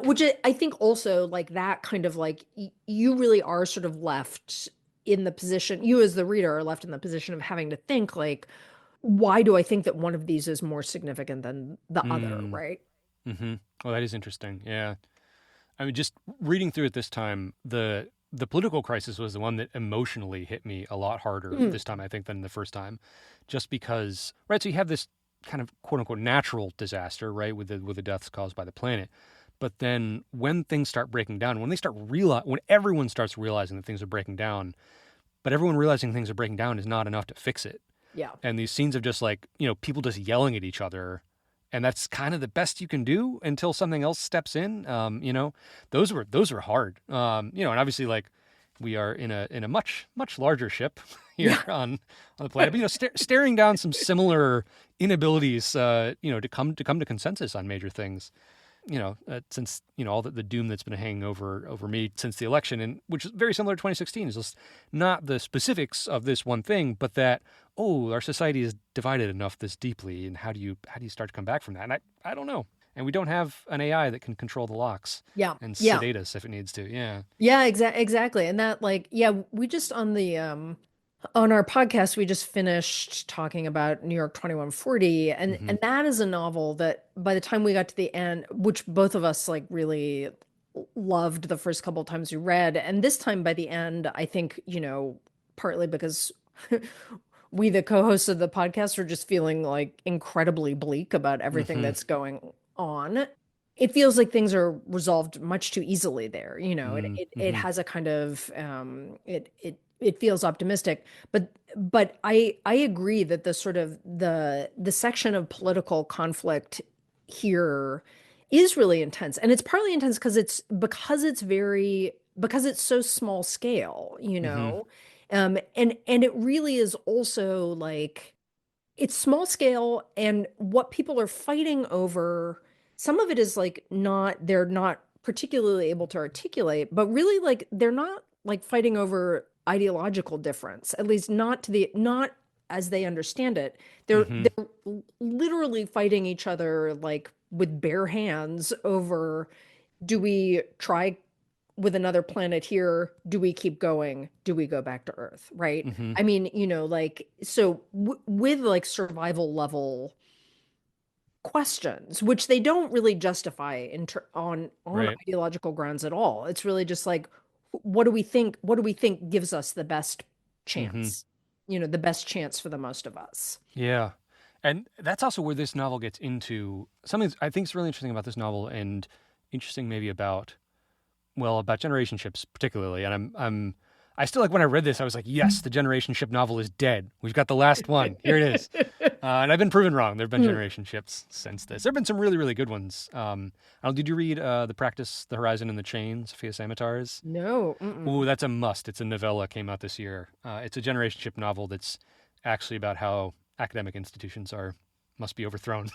which I think also like that kind of like you really are sort of left in the position, you as the reader are left in the position of having to think like, why do I think that one of these is more significant than the other, Mm. right? Mm-hmm. Well, that is interesting. Yeah. I mean, just reading through it this time, the political crisis was the one that emotionally hit me a lot harder Mm, this time, I think, than the first time, just because, right? So you have this kind of quote unquote natural disaster, right, with the deaths caused by the planet, but then when things start breaking down, when everyone starts realizing that things are breaking down, but everyone realizing things are breaking down is not enough to fix it, yeah. and these scenes of just like people just yelling at each other, and that's kind of the best you can do until something else steps in. Those were hard. And obviously like we are in a much larger ship here Yeah. on the planet, but staring down some similar inabilities, to come to consensus on major things. Since all the doom that's been hanging over me since the election, and which is very similar to 2016, is just not the specifics of this one thing, but that our society is divided enough this deeply, and how do you start to come back from that? And I don't know, and we don't have an AI that can control the locks Yeah. and Yeah. sedate us if it needs to. Yeah. Yeah, exactly. And that like, yeah, we just on our podcast, we just finished talking about New York 2140, and Mm-hmm. and that is a novel that by the time we got to the end, which both of us like really loved the first couple of times we read, and this time by the end, I think, partly because we, the co-hosts of the podcast, are just feeling like incredibly bleak about everything Mm-hmm. that's going on. It feels like things are resolved much too easily there. It Mm-hmm. has a kind of it feels optimistic, but I agree that the sort of the section of political conflict here is really intense, and it's partly intense because it's so small scale, Mm-hmm. and it really is also like it's small scale, and what people are fighting over, some of it is like they're not particularly able to articulate, but really like they're not like fighting over ideological difference, at least not as they understand it. They're Mm-hmm. they're literally fighting each other like with bare hands over, do we try with another planet here? Do we keep going? Do we go back to Earth? Right. Mm-hmm. I mean, like, so with like survival level questions, which they don't really justify on Right. ideological grounds at all. It's really just like, what do we think? What do we think gives us the best Mm-hmm. chance? The best chance for the most of us. Yeah. And that's also where this novel gets into something I think is really interesting about this novel, and interesting maybe about generation ships particularly. And I still, like, when I read this, I was like, yes, the generation ship novel is dead. We've got the last one. Here it is. And I've been proven wrong. There have been Mm. generation ships since this. There have been some really, really good ones. Did you read The Practice, The Horizon, and the Chain, Sophia Samatar's? No. Ooh, that's a must. It's a novella, came out this year. It's a generation ship novel that's actually about how academic institutions must be overthrown.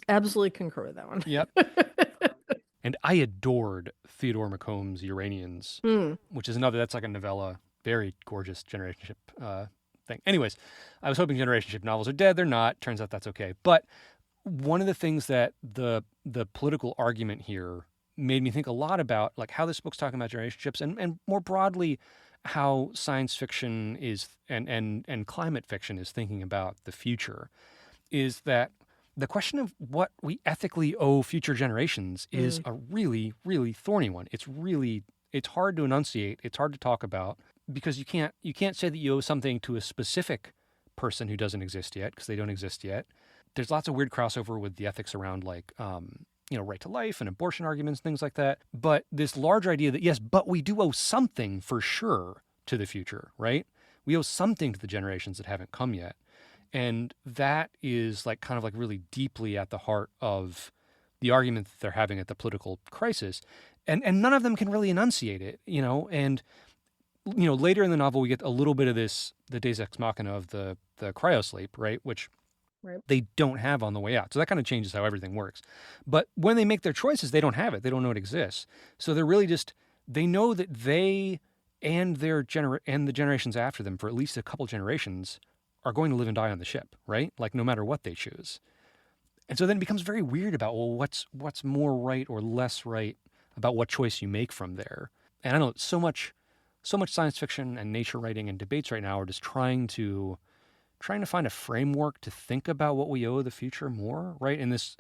Absolutely concur with that one. Yep. And I adored Theodore McComb's Uranians, Mm. which is that's like a novella, very gorgeous generation ship thing. Anyways, I was hoping generation ship novels are dead. They're not. Turns out that's okay. But one of the things that the political argument here made me think a lot about, like, how this book's talking about generation ships, and more broadly how science fiction is and climate fiction is thinking about the future is that the question of what we ethically owe future generations is a really, really thorny one. It's hard to enunciate. It's hard to talk about because you can't say that you owe something to a specific person who doesn't exist yet because they don't exist yet. There's lots of weird crossover with the ethics around right to life and abortion arguments, things like that. But this larger idea that yes, but we do owe something for sure to the future, right? We owe something to the generations that haven't come yet. And that is like kind of like really deeply at the heart of the argument that they're having at the political crisis. And none of them can really enunciate it, and later in the novel we get a little bit of this, the Deus Ex Machina of the cryosleep, right? Which Right. they don't have on the way out. So that kind of changes how everything works. But when they make their choices, they don't have it. They don't know it exists. So they're really just, they know that they and and the generations after them for at least a couple generations are going to live and die on the ship, right? Like no matter what they choose. And so then it becomes very weird about, well, what's more right or less right about what choice you make from there. And I know so much science fiction and nature writing and debates right now are just trying to find a framework to think about what we owe the future more, right? In this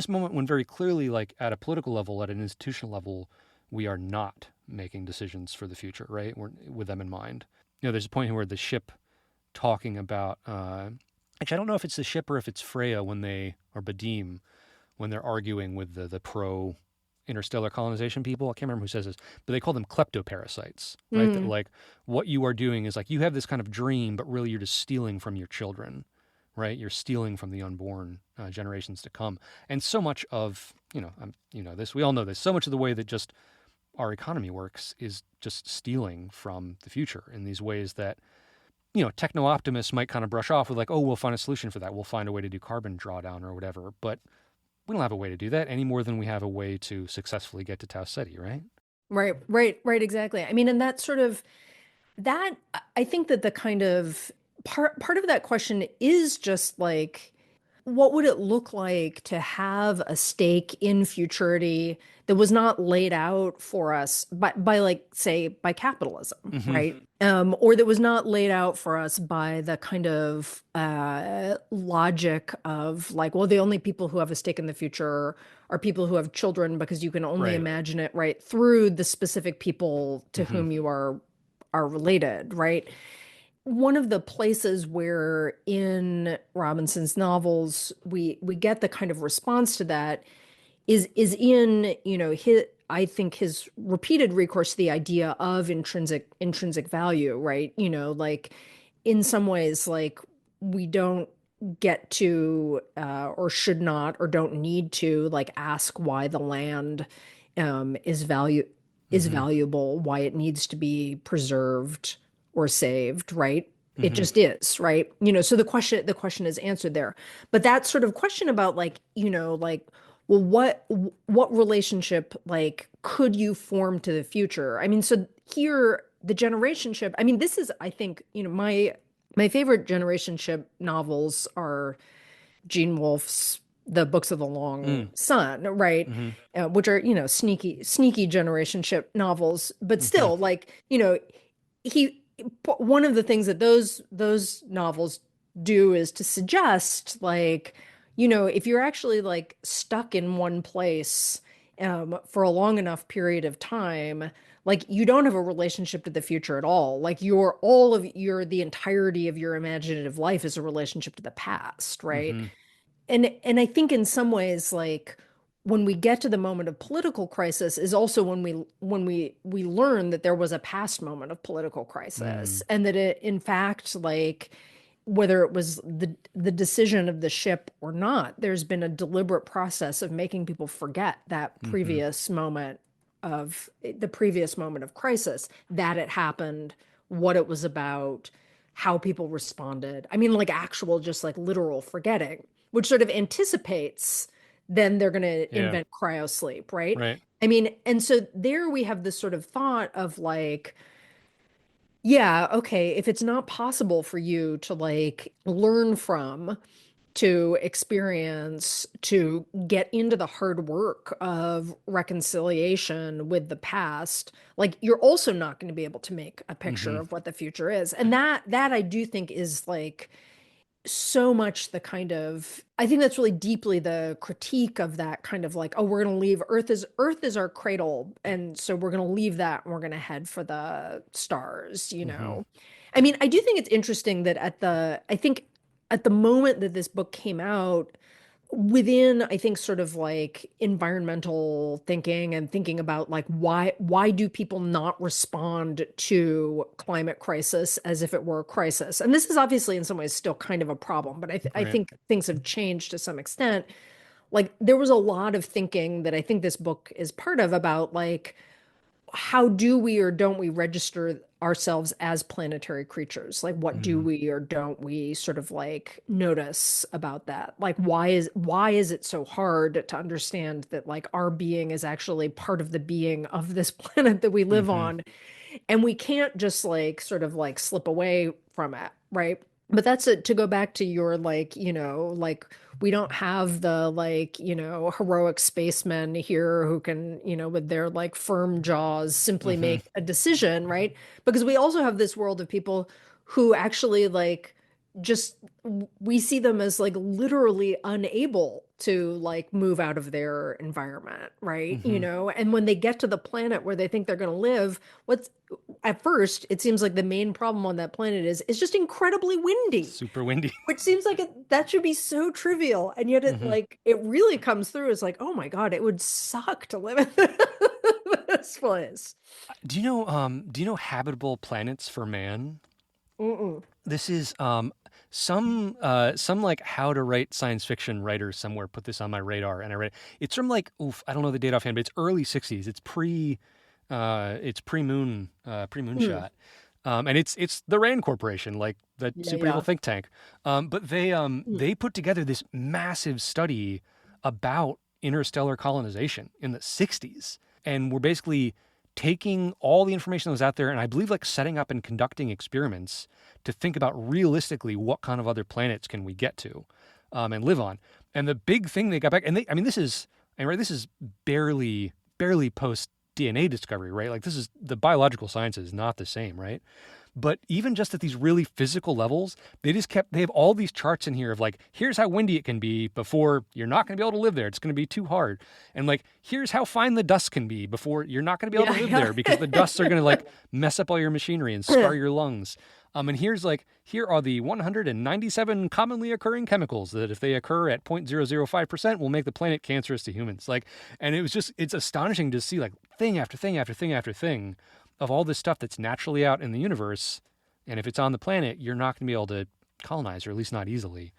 moment when very clearly, like at a political level, at an institutional level, we are not making decisions for the future, right? We're with them in mind. There's a point here where the ship talking about, actually, I don't know if it's the ship or if it's Freya or Badim, when they're arguing with the pro interstellar colonization people. I can't remember who says this, but they call them kleptoparasites, right? That like what you are doing is like you have this kind of dream, but really you're just stealing from your children, right? You're stealing from the unborn generations to come. And so much of, this, we all know this, so much of the way that just our economy works is just stealing from the future in these ways that, techno-optimists might kind of brush off with like, oh, we'll find a solution for that. We'll find a way to do carbon drawdown or whatever. But we don't have a way to do that any more than we have a way to successfully get to Tau Ceti, right? Right, exactly. I mean, and that sort of, that, I think that the kind of part of that question is just like, what would it look like to have a stake in futurity that was not laid out for us by like, say, by capitalism, right? Or that was not laid out for us by the kind of logic of like, well, the only people who have a stake in the future are people who have children because you can only Right. imagine it, right, through the specific people to whom you are related, right? One of the places where in Robinson's novels we get the kind of response to that is in, I think his repeated recourse to the idea of intrinsic value, right? Like in some ways, like we don't get to or should not or don't need to like ask why the land is valuable, why it needs to be preserved or saved, right? It just is, right? So the question is answered there. But that sort of question about like, like, well, what relationship like could you form to the future? I mean, so here the generationship, I mean, this is, I think, my favorite generationship novels are Gene Wolfe's The Books of the Long Sun, right? Which are, sneaky generationship novels, but still like, one of the things that those novels do is to suggest like, if you're actually like stuck in one place for a long enough period of time, like you don't have a relationship to the future at all. Like the entirety of your imaginative life is a relationship to the past, right? And I think in some ways, like when we get to the moment of political crisis is also when we learn that there was a past moment of political crisis and that it, in fact, like whether it was the decision of the ship or not, there's been a deliberate process of making people forget that previous moment of crisis, that it happened, what it was about, how people responded. I mean, like actual, just like literal forgetting, which sort of anticipates then they're going to invent cryosleep, right? Right. I mean, and so there we have this sort of thought of like, yeah, okay, if it's not possible for you to like learn from to experience to get into the hard work of reconciliation with the past, like you're also not going to be able to make a picture of what the future is. And that I do think is like so much the kind of, I think that's really deeply the critique of that kind of like, oh, we're going to leave Earth is our cradle, and so we're going to leave that and we're going to head for the stars, you know. I mean, I do think it's interesting that I think at the moment that this book came out, within, I think, sort of like environmental thinking and thinking about like why do people not respond to climate crisis as if it were a crisis? And this is obviously in some ways still kind of a problem, but I Right. think things have changed to some extent. Like there was a lot of thinking that I think this book is part of about like how do we or don't we register ourselves as planetary creatures? Like what do we or don't we sort of like notice about that? Like why is it so hard to understand that like our being is actually part of the being of this planet that we live on, and we can't just like sort of like slip away from it, right? But that's it, to go back to your like, you know, like we don't have the like, you know, heroic spacemen here who can, you know, with their like firm jaws simply make a decision, right? Because we also have this world of people who actually like just we see them as like literally unable to like move out of their environment, right? You know, and when they get to the planet where they think they're going to live, what's at first it seems like the main problem on that planet is it's just incredibly windy, Super windy. which seems like that should be so trivial, and yet it like it really comes through as like, oh my God, it would suck to live in this place. Do you know habitable planets for man? Mm-mm. This is some like how to write science fiction writer somewhere put this on my radar, and I read it. It's from like I don't know the date offhand, but it's early 60s. It's pre-moon shot. And it's the Rand Corporation, like the super evil think tank. But they put together this massive study about interstellar colonization in the 60s, and we're basically taking all the information that was out there, and I believe like setting up and conducting experiments to think about realistically what kind of other planets can we get to and live on. And the big thing they got back, this is barely post DNA discovery, right? Like this is the biological science is not the same, right? But even just at these really physical levels, they have all these charts in here of like, here's how windy it can be before you're not going to be able to live there. It's going to be too hard. And like, here's how fine the dust can be before you're not going to be able to live there because the dusts are going to like mess up all your machinery and scar your lungs. And here are the 197 commonly occurring chemicals that if they occur at 0.005% will make the planet cancerous to humans. Like, and it's astonishing to see like thing after thing after thing after thing of all this stuff that's naturally out in the universe. And if it's on the planet, you're not going to be able to colonize, or at least not easily.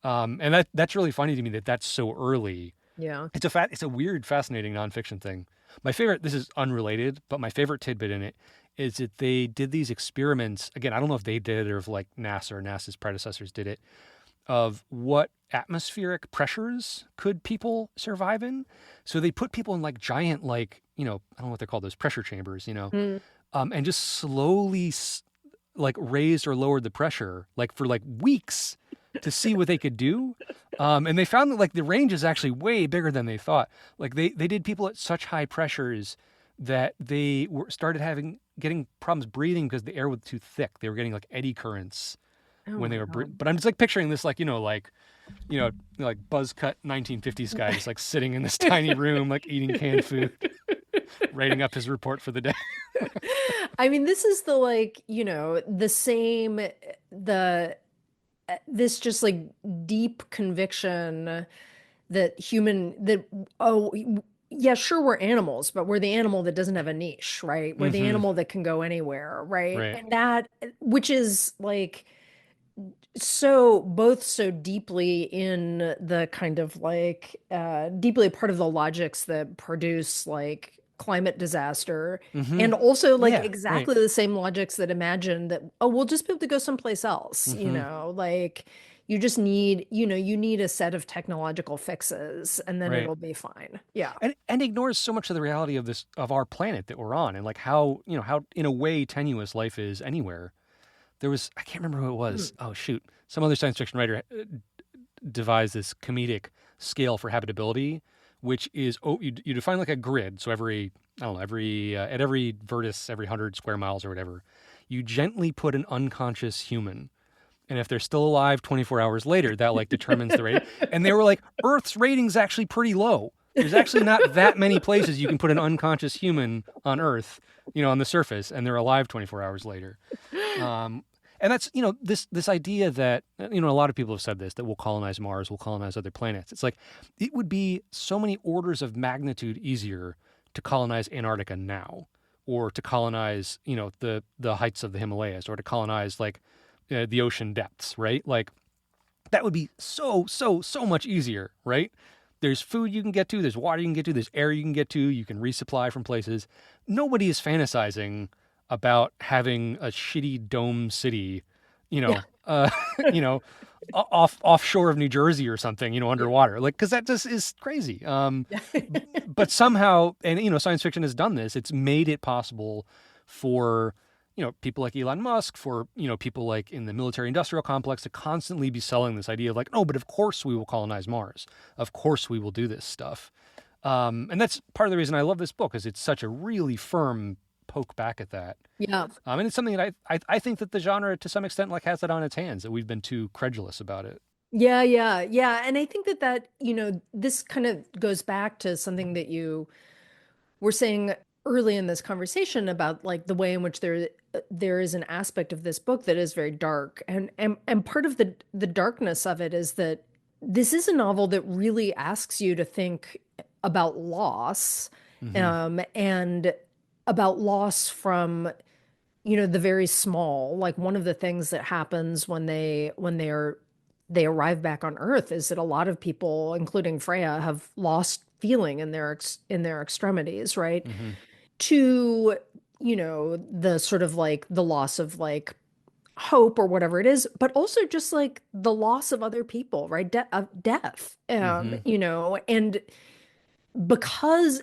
And that's really funny to me that that's so early. Yeah. It's a weird, fascinating nonfiction thing. My favorite, this is unrelated, but my favorite tidbit in it is that they did these experiments. Again, I don't know if they did it or if like NASA or NASA's predecessors did it, of what atmospheric pressures could people survive in. So they put people in like giant, like, I don't know what they're called, those pressure chambers, and just slowly like raised or lowered the pressure like for like weeks to see what they could do. And they found that like the range is actually way bigger than they thought. Like they did people at such high pressures that they started getting problems breathing because the air was too thick. They were getting like eddy currents when they were but I'm just like picturing this like like buzz cut 1950s guy just like sitting in this tiny room like eating canned food, writing up his report for the day. I mean, this is the like, the same, this just like deep conviction that oh, yeah, sure, we're animals, but we're the animal that doesn't have a niche, right? We're the animal that can go anywhere, right? Right. And that, which is like, both so deeply in the kind of like deeply a part of the logics that produce like climate disaster, and also like exactly the same logics that imagine that, oh, we'll just be able to go someplace else, like you just need, you need a set of technological fixes and then it'll be fine. Yeah. And ignores so much of the reality of our planet that we're on, and like how in a way tenuous life is anywhere. There was, I can't remember who it was. Oh shoot. Some other science fiction writer devised this comedic scale for habitability, which is you define like a grid. So every I don't know at every vertex, every 100 square miles or whatever, you gently put an unconscious human. And if they're still alive 24 hours later, that like determines the rating. And they were like, Earth's rating's actually pretty low. There's actually not that many places you can put an unconscious human on Earth, on the surface, and they're alive 24 hours later. And that's, this idea that, a lot of people have said this, that we'll colonize Mars, we'll colonize other planets. It's like, it would be so many orders of magnitude easier to colonize Antarctica now, or to colonize, the heights of the Himalayas, or to colonize like the ocean depths, right? Like that would be so much easier, right? There's food you can get to, there's water you can get to, there's air you can get to, you can resupply from places. Nobody is fantasizing about having a shitty dome city, offshore of New Jersey or something, underwater, like, cause that just is crazy. But somehow, and, science fiction has done this, it's made it possible for, people like Elon Musk, for, people like in the military industrial complex to constantly be selling this idea of like, oh, but of course we will colonize Mars. Of course we will do this stuff. And that's part of the reason I love this book, is it's such a really firm poke back at that. Yeah. And it's something that I think that the genre to some extent like has it on its hands, that we've been too credulous about it. Yeah. And I think that, this kind of goes back to something that you were saying early in this conversation about like the way in which there is an aspect of this book that is very dark. And part of the darkness of it is that this is a novel that really asks you to think about loss, and about loss from, the very small. Like one of the things that happens when they arrive back on Earth is that a lot of people, including Freya, have lost feeling in their extremities, right? To, the sort of like the loss of like hope or whatever it is, but also just like the loss of other people, right? Of death, and because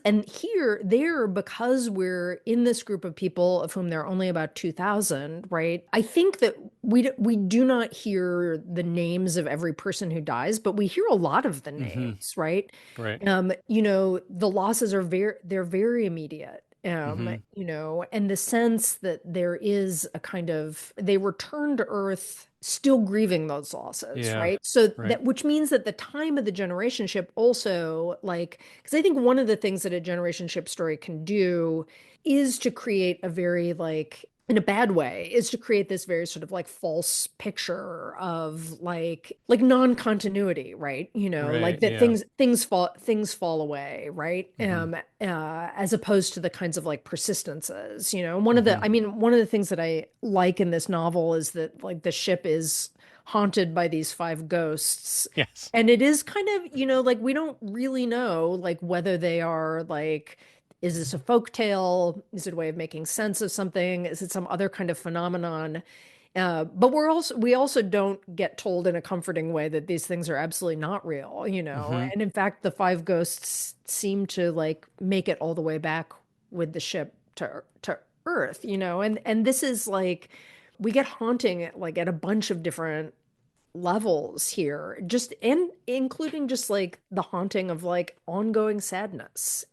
we're in this group of people of whom there are only about 2,000, right? I think that we do not hear the names of every person who dies, but we hear a lot of the names, right? Right. The losses are very immediate. And the sense that there is a kind of, they return to Earth still grieving those losses, right? So that, which means that the time of the generation ship also, like, because I think one of the things that a generation ship story can do is to create a very, like, in a bad way, is to create this very sort of like false picture of like non-continuity, right? Like that things fall away, right? As opposed to the kinds of like persistences, one of the things that I like in this novel is that like the ship is haunted by these 5 ghosts. Yes. And it is kind of, like we don't really know like whether they are like, is this a folk tale? Is it a way of making sense of something? Is it some other kind of phenomenon? But we also don't get told in a comforting way that these things are absolutely not real, And in fact, the 5 ghosts seem to like make it all the way back with the ship to Earth, And this is like, we get haunting like at a bunch of different levels here, just including just like the haunting of like ongoing sadness,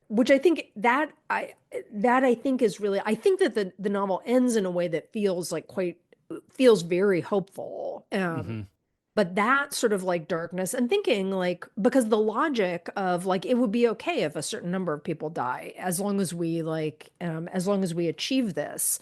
which I think that I think is really, I think that the novel ends in a way that feels very hopeful. But that sort of like darkness and thinking like, because the logic of like, it would be okay if a certain number of people die, as long as we achieve this.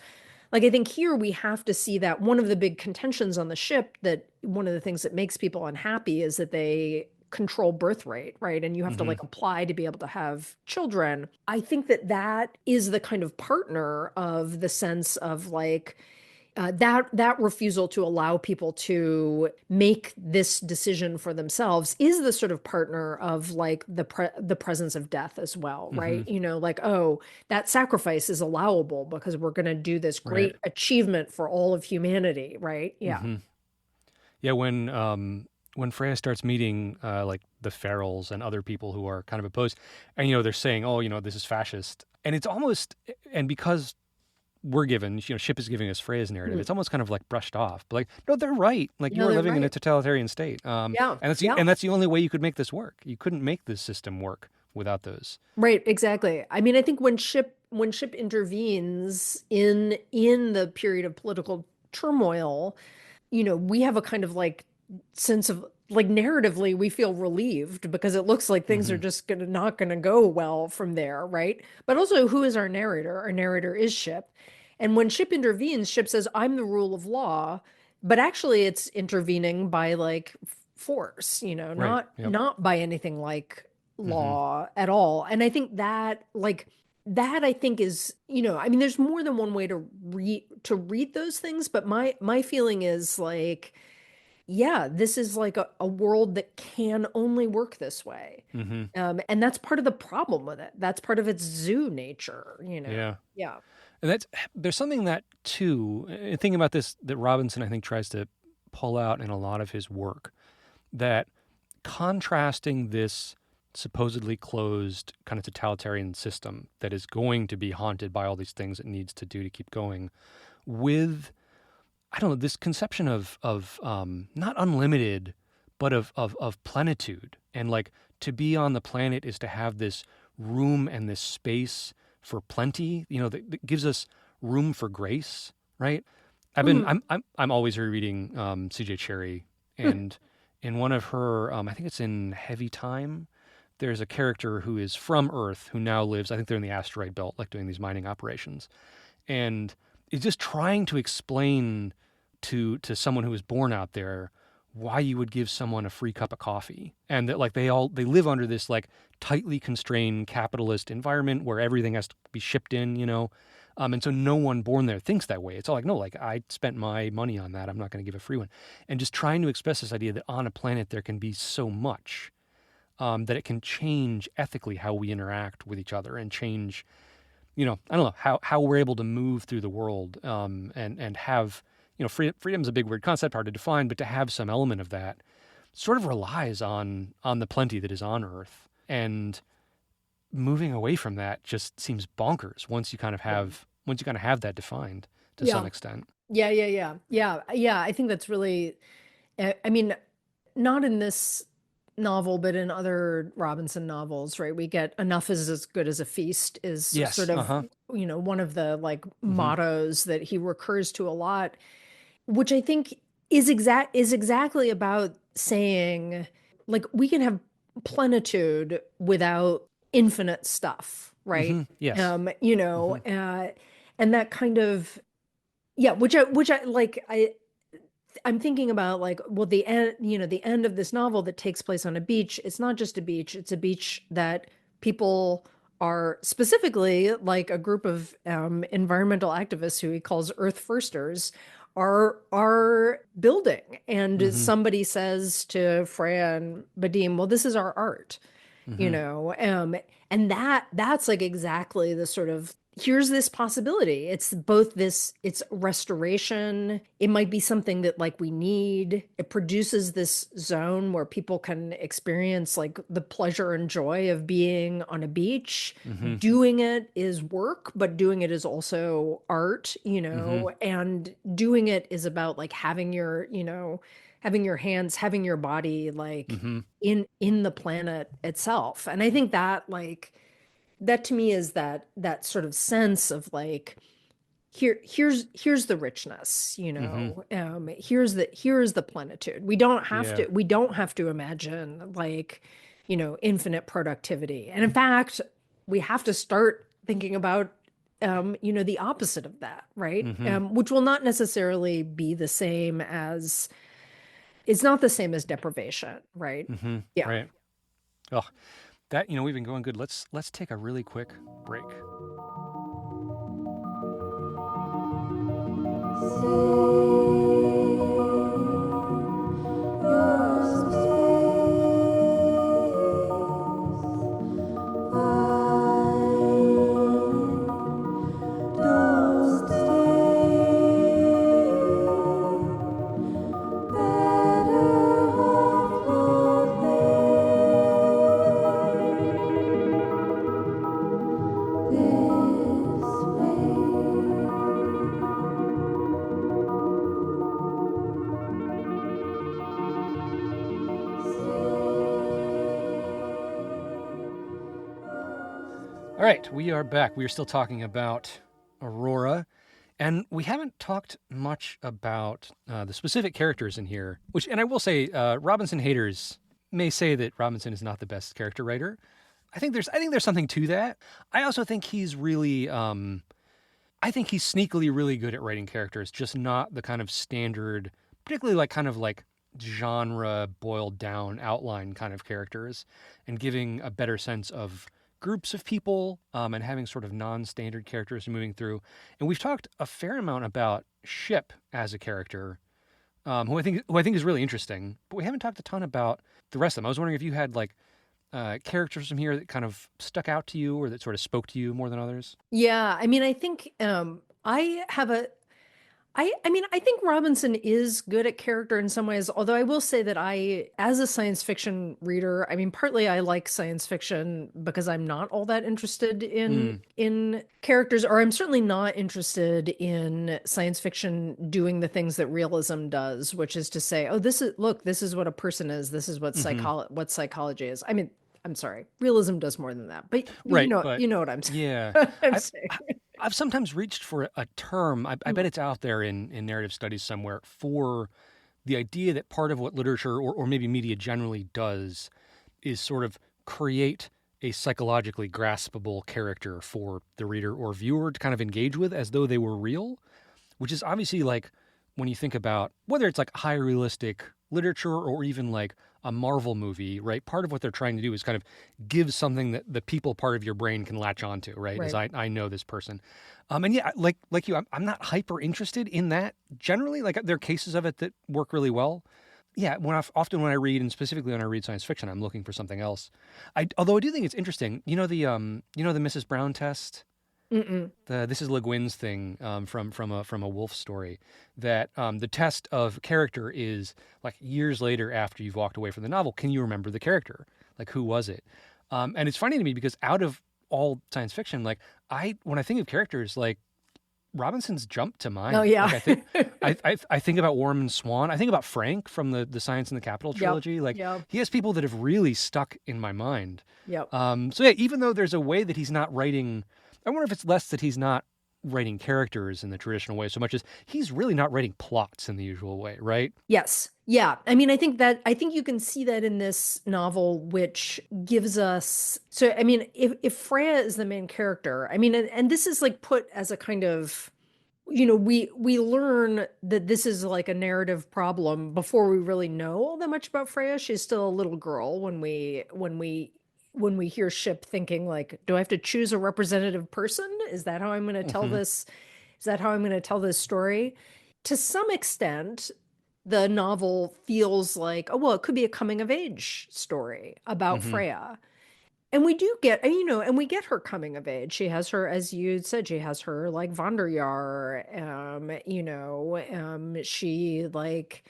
Like, I think here we have to see that one of the big contentions on the ship, that one of the things that makes people unhappy is that they control birth rate, right? And you have to like apply to be able to have children. I think that is the kind of partner of the sense of like that refusal to allow people to make this decision for themselves is the sort of partner of like the presence of death as well, right? Like, oh, that sacrifice is allowable because we're going to do this great achievement for all of humanity, right? Yeah. Yeah, when Freya starts meeting like the Ferals and other people who are kind of opposed, and they're saying, oh, this is fascist, and it's almost, and because we're given, Ship is giving us Freya's narrative. It's almost kind of like brushed off. But like, no, they're right. Like No, you're they're living in a right. totalitarian state. Yeah, And that's the only way you could make this work. You couldn't make this system work without those. right, exactly. I mean, I think when Ship intervenes in the period of political turmoil, we have a kind of like sense of like narratively we feel relieved because it looks like things are just not gonna go well from there, right? But also, who is our narrator? Our narrator is Ship. And when Ship intervenes, Ship says, I'm the rule of law, but actually it's intervening by like force, Right. not Yep. not by anything like law at all. And I think that I think is, I mean, there's more than one way to read those things, but my feeling is like, yeah, this is like a world that can only work this way. And that's part of the problem with it. That's part of its zoo nature. Yeah. Yeah. And there's something that too, thinking about this, that Robinson, I think, tries to pull out in a lot of his work, that contrasting this supposedly closed kind of totalitarian system that is going to be haunted by all these things it needs to do to keep going with, I don't know, this conception of not unlimited, but of plenitude. And like, to be on the planet is to have this room and this space for plenty, that gives us room for grace, right? I'm always rereading C.J. Cherryh, and in one of her, I think it's in Heavy Time, there's a character who is from Earth who now lives, I think they're in the asteroid belt, like doing these mining operations, and is just trying to explain to someone who was born out there why you would give someone a free cup of coffee, and that like they live under this like tightly constrained capitalist environment where everything has to be shipped in, and so no one born there thinks that way. It's all like, no, like I spent my money on that, I'm not going to give a free one. And just trying to express this idea that on a planet there can be so much, that it can change ethically how we interact with each other, and change, I don't know, how we're able to move through the world, and have, freedom's a big word concept, hard to define, but to have some element of that sort of relies on the plenty that is on Earth. And moving away from that just seems bonkers once you kind of have that defined to some extent. Yeah. I think that's really, I mean, not in this novel, but in other Robinson novels, right? We get enough is as good as a feast is Yes. sort of, one of the like mottos that he recurs to a lot, which I think is exactly about saying like we can have plenitude without infinite stuff, right? Yes. And that kind of, yeah, which I like, I'm thinking about like, well, the end of this novel that takes place on a beach, it's not just a beach, it's a beach that people are specifically like a group of environmental activists who he calls Earth Firsters are building. And somebody says to Freya and Badim, well, this is our art, and that's like exactly the sort of, here's this possibility. It's both this, it's restoration. It might be something that like we need. It produces this zone where people can experience like the pleasure and joy of being on a beach. Doing it is work, but doing it is also art, and doing it is about like having your hands, having your body like in the planet itself. And I think that like, that to me is that sort of sense of like, here's the richness, here's the plenitude. We don't have to imagine like, infinite productivity. And in fact, we have to start thinking about the opposite of that, right? Which will not necessarily be the same as, it's not the same as deprivation, right? Yeah. Right. Oh, that, we've been going good. Let's take a really quick break. All right, we are back. We are still talking about Aurora, and we haven't talked much about the specific characters in here. And I will say, Robinson haters may say that Robinson is not the best character writer. I think there's something to that. I also think he's really, I think he's sneakily really good at writing characters, just not the kind of standard, particularly like kind of like genre boiled down outline kind of characters, and giving a better sense of groups of people, and having sort of non-standard characters moving through. And we've talked a fair amount about Ship as a character, who I think is really interesting. But we haven't talked a ton about the rest of them. I was wondering if you had like characters from here that kind of stuck out to you or that sort of spoke to you more than others. Yeah, I mean, I think I have a I mean, I think Robinson is good at character in some ways, although I will say that as a science fiction reader, I mean, partly I like science fiction because I'm not all that interested in characters, or I'm certainly not interested in science fiction doing the things that realism does, which is to say, oh, this is what a person is, this is what what psychology is. I mean, I'm sorry, realism does more than that, but Right, but you know what I'm saying. yeah, I'm I've saying. I've sometimes reached for a term. I bet it's out there in narrative studies somewhere for the idea that part of what literature or maybe media generally does is sort of create a psychologically graspable character for the reader or viewer to kind of engage with as though they were real, which is obviously like when you think about whether it's like high realistic literature or even like a Marvel movie, right? Part of what they're trying to do is kind of give something that the people part of your brain can latch onto, right? As I know this person. And yeah, like you, I'm not hyper interested in that generally. Like there are cases of it that work really well. Yeah, often when I read, and specifically when I read science fiction, I'm looking for something else. Although I do think it's interesting. You know the Mrs. Brown test. This is Le Guin's thing, from a Wolf story, that the test of character is like years later after you've walked away from the novel, can you remember the character? Like who was it? And it's funny to me because out of all science fiction, like when I think of characters, like Robinson's jump to mind. Oh yeah. Like I think about Worm and Swan. I think about Frank from the Science in the Capital trilogy. Like he has people that have really stuck in my mind. Yep. So yeah, even though there's a way that he's not writing, I wonder if it's less that he's not writing characters in the traditional way so much as he's really not writing plots in the usual way, right? Yes. Yeah. I mean, I think you can see that in this novel, which gives us, so, I mean, if Freya is the main character, I mean, and this is like put as a kind of, we learn that this is like a narrative problem before we really know all that much about Freya. She's still a little girl when we hear Ship thinking like, do I have to choose a representative person? Is that how I'm going to tell this? Is that how I'm going to tell this story? To some extent, the novel feels like, oh, well, it could be a coming of age story about Freya. And we do get, and we get her coming of age. She has her, as you said, she has her like Wanderjahr, she like,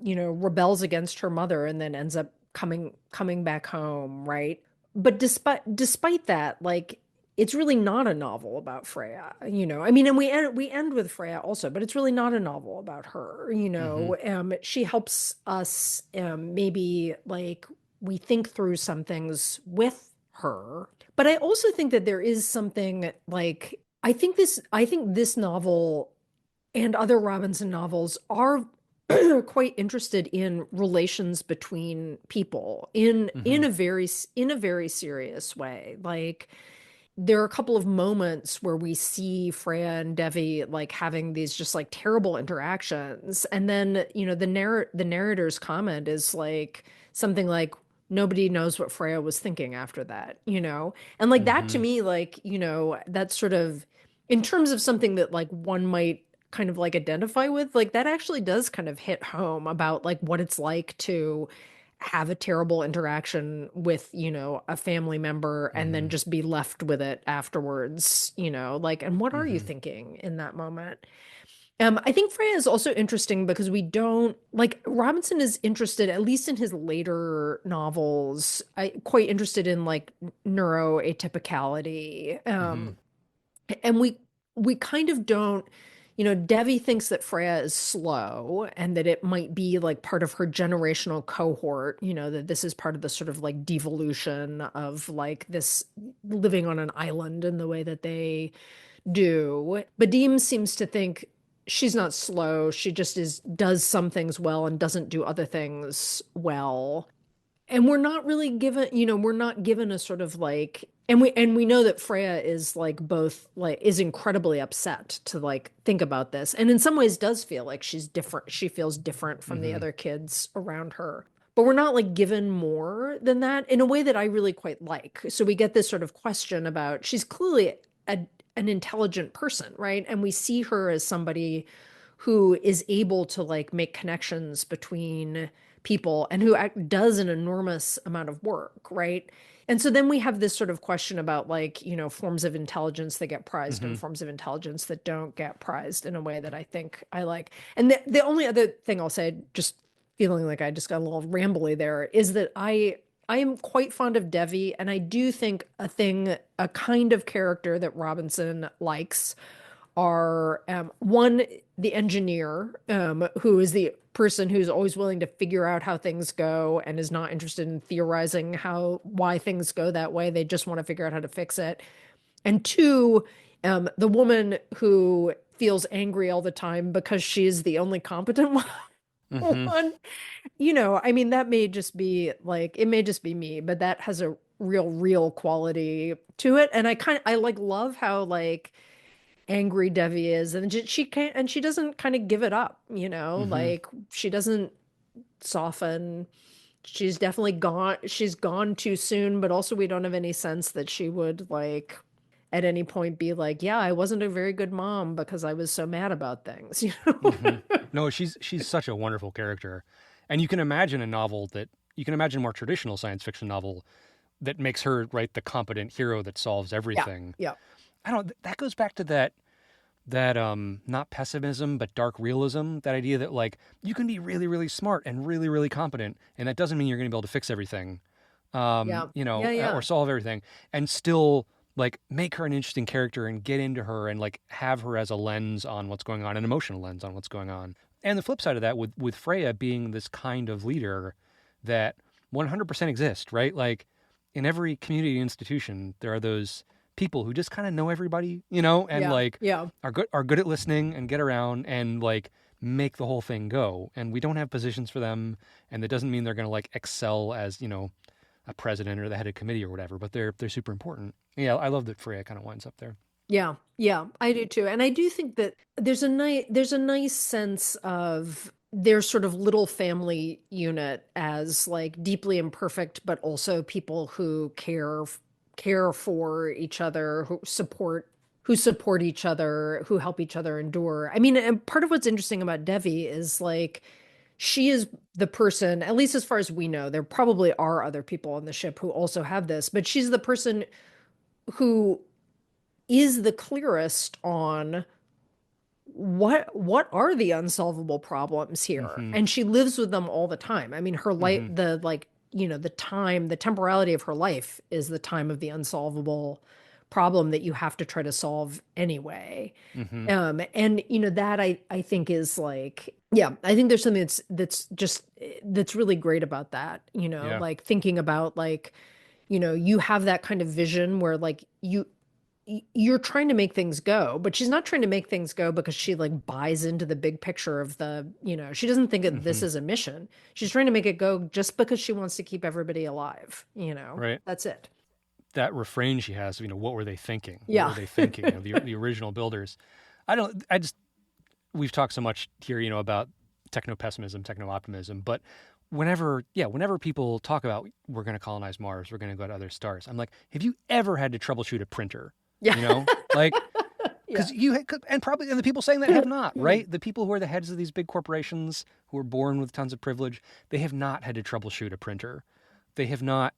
rebels against her mother and then ends up coming back home, right? But despite that, like it's really not a novel about Freya, I mean, and we end with Freya also, but it's really not a novel about her, she helps us, maybe like we think through some things with her. But I also think that there is something like I think this novel and other Robinson novels are quite interested in relations between people in a very serious way. Like there are a couple of moments where we see Freya and Devi like having these just like terrible interactions, and then the narrator's comment is like something like nobody knows what Freya was thinking after that, and like that to me, like that's sort of in terms of something that like one might kind of like identify with, like that actually does kind of hit home about like what it's like to have a terrible interaction with, a family member and then just be left with it afterwards, like, and what are you thinking in that moment? I think Freya is also interesting because we don't like Robinson is interested, at least in his later novels, quite interested in like neuroatypicality. And we kind of don't, Devi thinks that Freya is slow and that it might be like part of her generational cohort, that this is part of the sort of like devolution of like this living on an island in the way that they do. Badim seems to think she's not slow. She just does some things well and doesn't do other things well. And we're not really given, we're not given a sort of like, and we know that Freya is like both like is incredibly upset to like think about this, and in some ways does feel like she's different. She feels different from the other kids around her. But we're not like given more than that in a way that I really quite like. So we get this sort of question about she's clearly an intelligent person, right? And we see her as somebody who is able to like make connections between people and who does an enormous amount of work, right? And so then we have this sort of question about like, forms of intelligence that get prized and forms of intelligence that don't get prized in a way that I think I like. And the only other thing I'll say, just feeling like I just got a little rambly there, is that I am quite fond of Devi, and I do think a kind of character that Robinson likes are one, the engineer, who is the person who's always willing to figure out how things go and is not interested in theorizing why things go that way. They just want to figure out how to fix it. And two, the woman who feels angry all the time because she's the only competent one. One. I mean, that may just be like, it may just be me, but that has a real quality to it. And I like love how like angry Devi is, and she doesn't kind of give it up, like she doesn't soften. She's definitely gone too soon, but also we don't have any sense that she would like at any point be like, yeah, I wasn't a very good mom because I was so mad about things. No, she's such a wonderful character. And you can imagine a more traditional science fiction novel that makes her, right, the competent hero that solves everything. Yeah. That goes back to that not pessimism, but dark realism, that idea that like you can be really, really smart and really, really competent, and that doesn't mean you're going to be able to fix everything, or solve everything, and still like make her an interesting character and get into her and like have her as a lens on what's going on, an emotional lens on what's going on. And the flip side of that with Freya being this kind of leader that 100% exists, right? Like in every community institution, there are those people who just kind of know everybody, and are good at listening and get around and like make the whole thing go. And we don't have positions for them, and that doesn't mean they're going to like excel as, a president or the head of committee or whatever, but they're super important. Yeah, I love that Freya kind of winds up there. Yeah, I do too. And I do think that there's a nice sense of their sort of little family unit as like deeply imperfect, but also people who care for each other, who support each other, who help each other endure. I mean, and part of what's interesting about Devi is like she is the person, at least as far as we know, there probably are other people on the ship who also have this, but she's the person who is the clearest on what are the unsolvable problems here. And she lives with them all the time. I mean, her life, the temporality of her life is the time of the unsolvable problem that you have to try to solve anyway. And that I think is like, I think there's something that's really great about that, like thinking about like, you have that kind of vision where like you're trying to make things go, but she's not trying to make things go because she like buys into the big picture of she doesn't think of this as a mission. She's trying to make it go just because she wants to keep everybody alive, Right. That's it. That refrain she has, what were they thinking? Yeah. What were they thinking? The original builders. We've talked so much here, about techno-pessimism, techno-optimism, but whenever people talk about we're going to colonize Mars, we're going to go to other stars, I'm like, have you ever had to troubleshoot a printer? Yeah. Like, because and the people saying that have not, right? The people who are the heads of these big corporations who are born with tons of privilege, they have not had to troubleshoot a printer. They have not,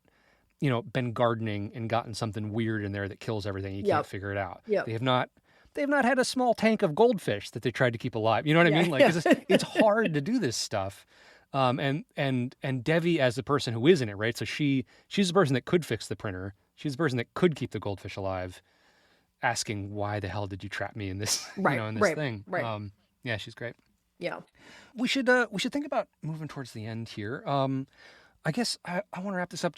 been gardening and gotten something weird in there that kills everything. You can't figure it out. Yep. They have not had a small tank of goldfish that they tried to keep alive. You know what I mean? Like, it's hard to do this stuff. And Devi as the person who is in it, right? So she's the person that could fix the printer. She's the person that could keep the goldfish alive. asking why the hell did you trap me in this, Right, in this right, thing. right. Yeah, she's great. Yeah. We should think about moving towards the end here. I guess I want to wrap this up.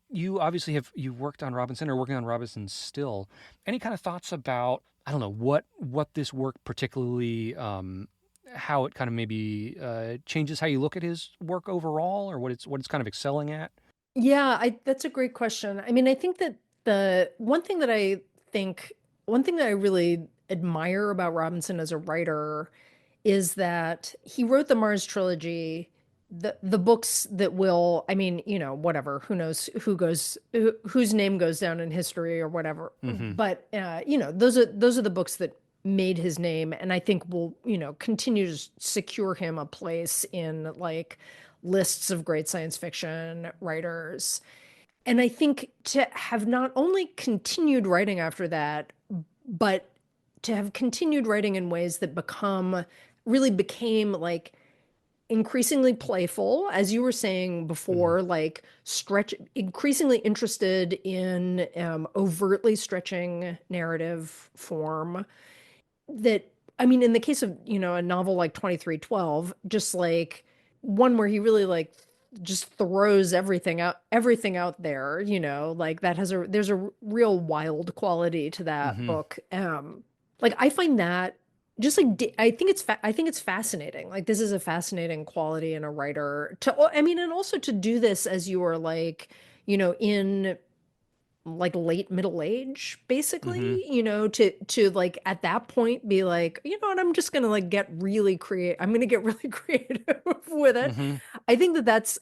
You obviously you worked on Robinson or working on Robinson still. Any kind of thoughts about, I don't know, what this work particularly, how it kind of maybe changes how you look at his work overall, or what it's kind of excelling at? Yeah, that's a great question. I mean, I think that the one thing that I really admire about Robinson as a writer is that he wrote the Mars trilogy, the books that will, I mean, whatever, who knows whose name goes down in history or whatever. But those are the books that made his name, and I think will, continue to secure him a place in like lists of great science fiction writers. And I think to have not only continued writing after that, but to have continued writing in ways that really became like increasingly playful, as you were saying before, like increasingly interested in overtly stretching narrative form. That, I mean, in the case of, a novel like 2312, just like one where he really like just throws everything out there, like there's a real wild quality to that book. Like I find that just like I think it's fascinating. Like this is a fascinating quality in a writer I mean, and also to do this as you are like, in like late middle age, basically, to like at that point be like, you know what, I'm just gonna like I'm gonna get really creative with it. I think that's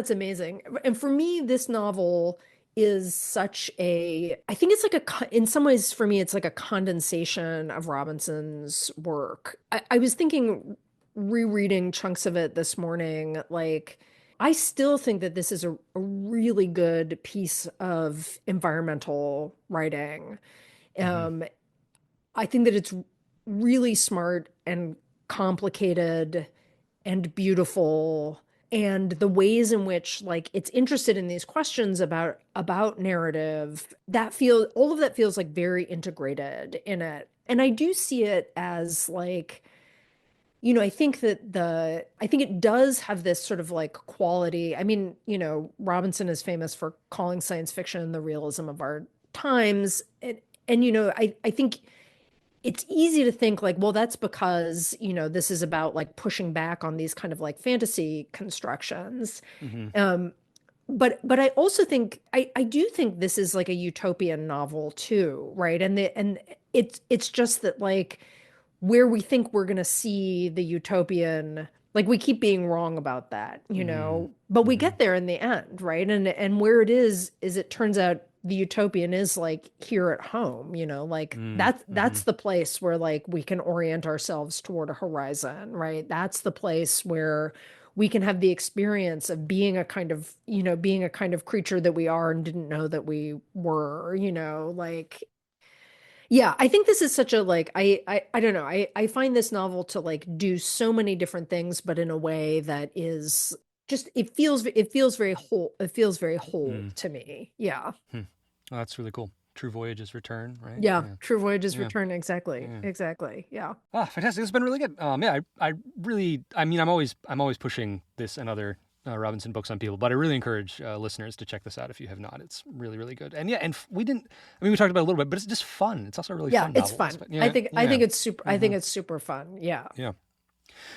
amazing. And for me, this novel is I think it's like in some ways for me, it's like a condensation of Robinson's work. I was thinking, rereading chunks of it this morning, like, I still think that this is a really good piece of environmental writing. I think that it's really smart and complicated and beautiful, and the ways in which like it's interested in these questions about narrative, all of that feels like very integrated in it. And I do see it as like, I think it does have this sort of like quality. I mean, Robinson is famous for calling science fiction the realism of our times. And I think it's easy to think like, well, that's because, this is about like pushing back on these kind of like fantasy constructions. But I also think I do think this is like a utopian novel too, right? And it's just that like where we think we're going to see the utopian, like we keep being wrong about that, but we get there in the end, right? And where it is it turns out the utopian is like here at home, like that's the place where like we can orient ourselves toward a horizon, right? That's the place where we can have the experience of being a kind of creature that we are and didn't know that we were, like. Yeah, I think this is such a like I don't know. I find this novel to like do so many different things, but in a way that is just it feels very whole. It feels very whole to me. Yeah. Oh, that's really cool. True Voyage's return, right? Yeah. True Voyage's return. Exactly. Exactly. Yeah. Ah, fantastic. It's been really good. Yeah, I mean, I'm always pushing this and other Robinson books on people, but I really encourage listeners to check this out if you have not. It's really, really good. And yeah, and we talked about it a little bit, but it's just fun. It's also a really fun novel. It's fun. I think it's super. I think it's super fun. Yeah. Yeah.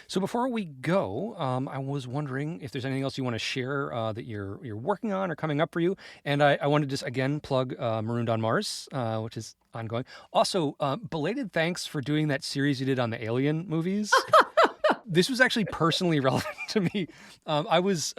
So before we go, I was wondering if there's anything else you want to share that you're working on or coming up for you. And I want to just again plug Marooned on Mars, which is ongoing. Also, belated thanks for doing that series you did on the Alien movies. This was actually personally relevant to me. I was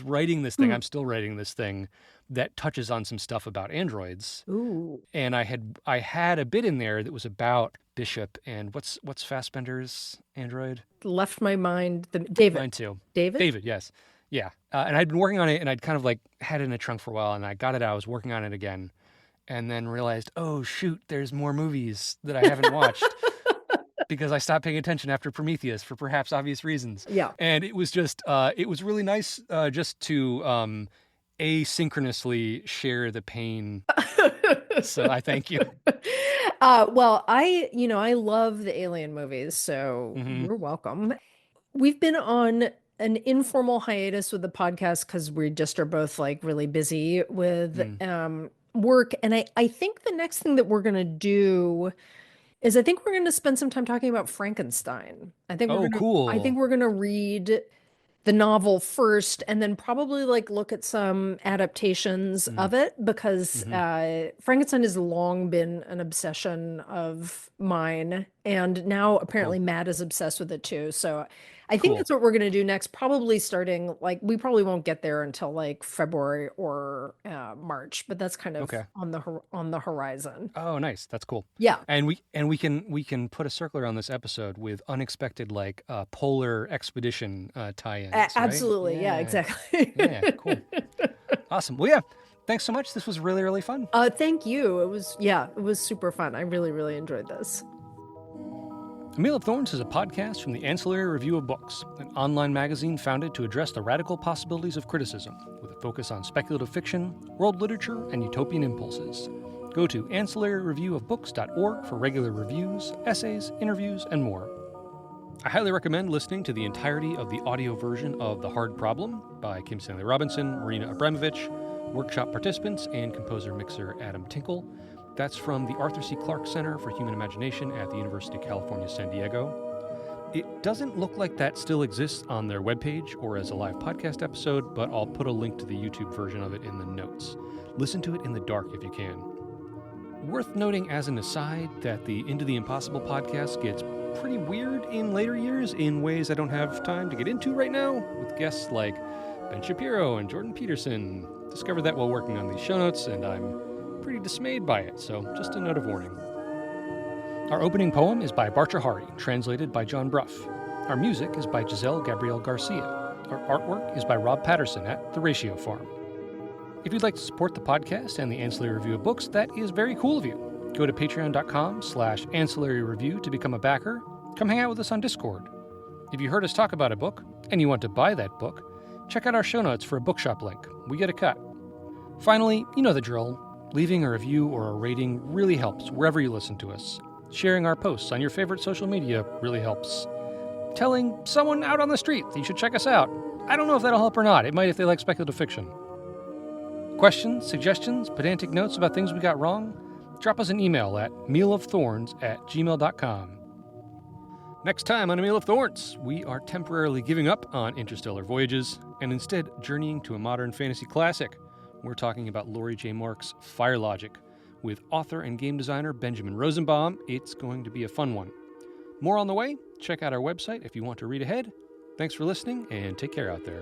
writing this thing. I'm still writing this thing that touches on some stuff about androids. Ooh. And I had a bit in there that was about Bishop and what's Fassbender's android? Left my mind. David. Mine too. David, yes. Yeah. And I'd been working on it, and I'd kind of like had it in a trunk for a while, and I got it out. I was working on it again, and then realized, oh shoot, there's more movies that I haven't watched. Because I stopped paying attention after Prometheus for perhaps obvious reasons. Yeah. And it was just, it was really nice just to asynchronously share the pain. So I thank you. I love the alien movies, so you're welcome. We've been on an informal hiatus with the podcast because we just are both like really busy with work. And I think the next thing that we're going to do is I think we're going to spend some time talking about Frankenstein. Oh, I think cool. we're going to read the novel first and then probably like look at some adaptations of it because Frankenstein has long been an obsession of mine, and now apparently Cool. Matt is obsessed with it too. So I think Cool. that's what we're going to do next, probably starting like we probably won't get there until like February or March, but that's kind of Okay. on the horizon. Oh, nice. That's cool. Yeah. And we can put a circle around this episode with unexpected like polar expedition tie-ins, right? Absolutely. Yeah, exactly. Yeah, cool. Awesome. Well, yeah. Thanks so much. This was really, really fun. Thank you. It was super fun. I really, really enjoyed this. A Meal of Thorns is a podcast from the Ancillary Review of Books, an online magazine founded to address the radical possibilities of criticism, with a focus on speculative fiction, world literature, and utopian impulses. Go to ancillaryreviewofbooks.org for regular reviews, essays, interviews, and more. I highly recommend listening to the entirety of the audio version of The Hard Problem by Kim Stanley Robinson, Marina Abramovich, workshop participants, and composer-mixer Adam Tinkle. That's from the Arthur C. Clarke Center for Human Imagination at the University of California, San Diego. It doesn't look like that still exists on their webpage or as a live podcast episode, but I'll put a link to the YouTube version of it in the notes. Listen to it in the dark if you can. Worth noting as an aside that the Into the Impossible podcast gets pretty weird in later years in ways I don't have time to get into right now, with guests like Ben Shapiro and Jordan Peterson. Discovered that while working on these show notes, and I'm pretty dismayed by it, so just a note of warning. Our opening poem is by Barcha Hari, translated by John Bruff. Our music is by Giselle Gabrielle Garcia. Our artwork is by Rob Patterson at The Ratio Farm. If you'd like to support the podcast and the Ancillary Review of Books, that is very cool of you. Go to patreon.com/ancillary-review to become a backer. Come hang out with us on Discord. If you heard us talk about a book and you want to buy that book, check out our show notes for a bookshop link. We get a cut. Finally, you know the drill. Leaving a review or a rating really helps wherever you listen to us. Sharing our posts on your favorite social media really helps. Telling someone out on the street that you should check us out. I don't know if that'll help or not. It might if they like speculative fiction. Questions, suggestions, pedantic notes about things we got wrong? Drop us an email at mealofthorns@gmail.com. Next time on A Meal of Thorns, we are temporarily giving up on interstellar voyages and instead journeying to a modern fantasy classic. We're talking about Laurie J. Mark's Fire Logic with author and game designer Benjamin Rosenbaum. It's going to be a fun one. More on the way. Check out our website if you want to read ahead. Thanks for listening, and take care out there.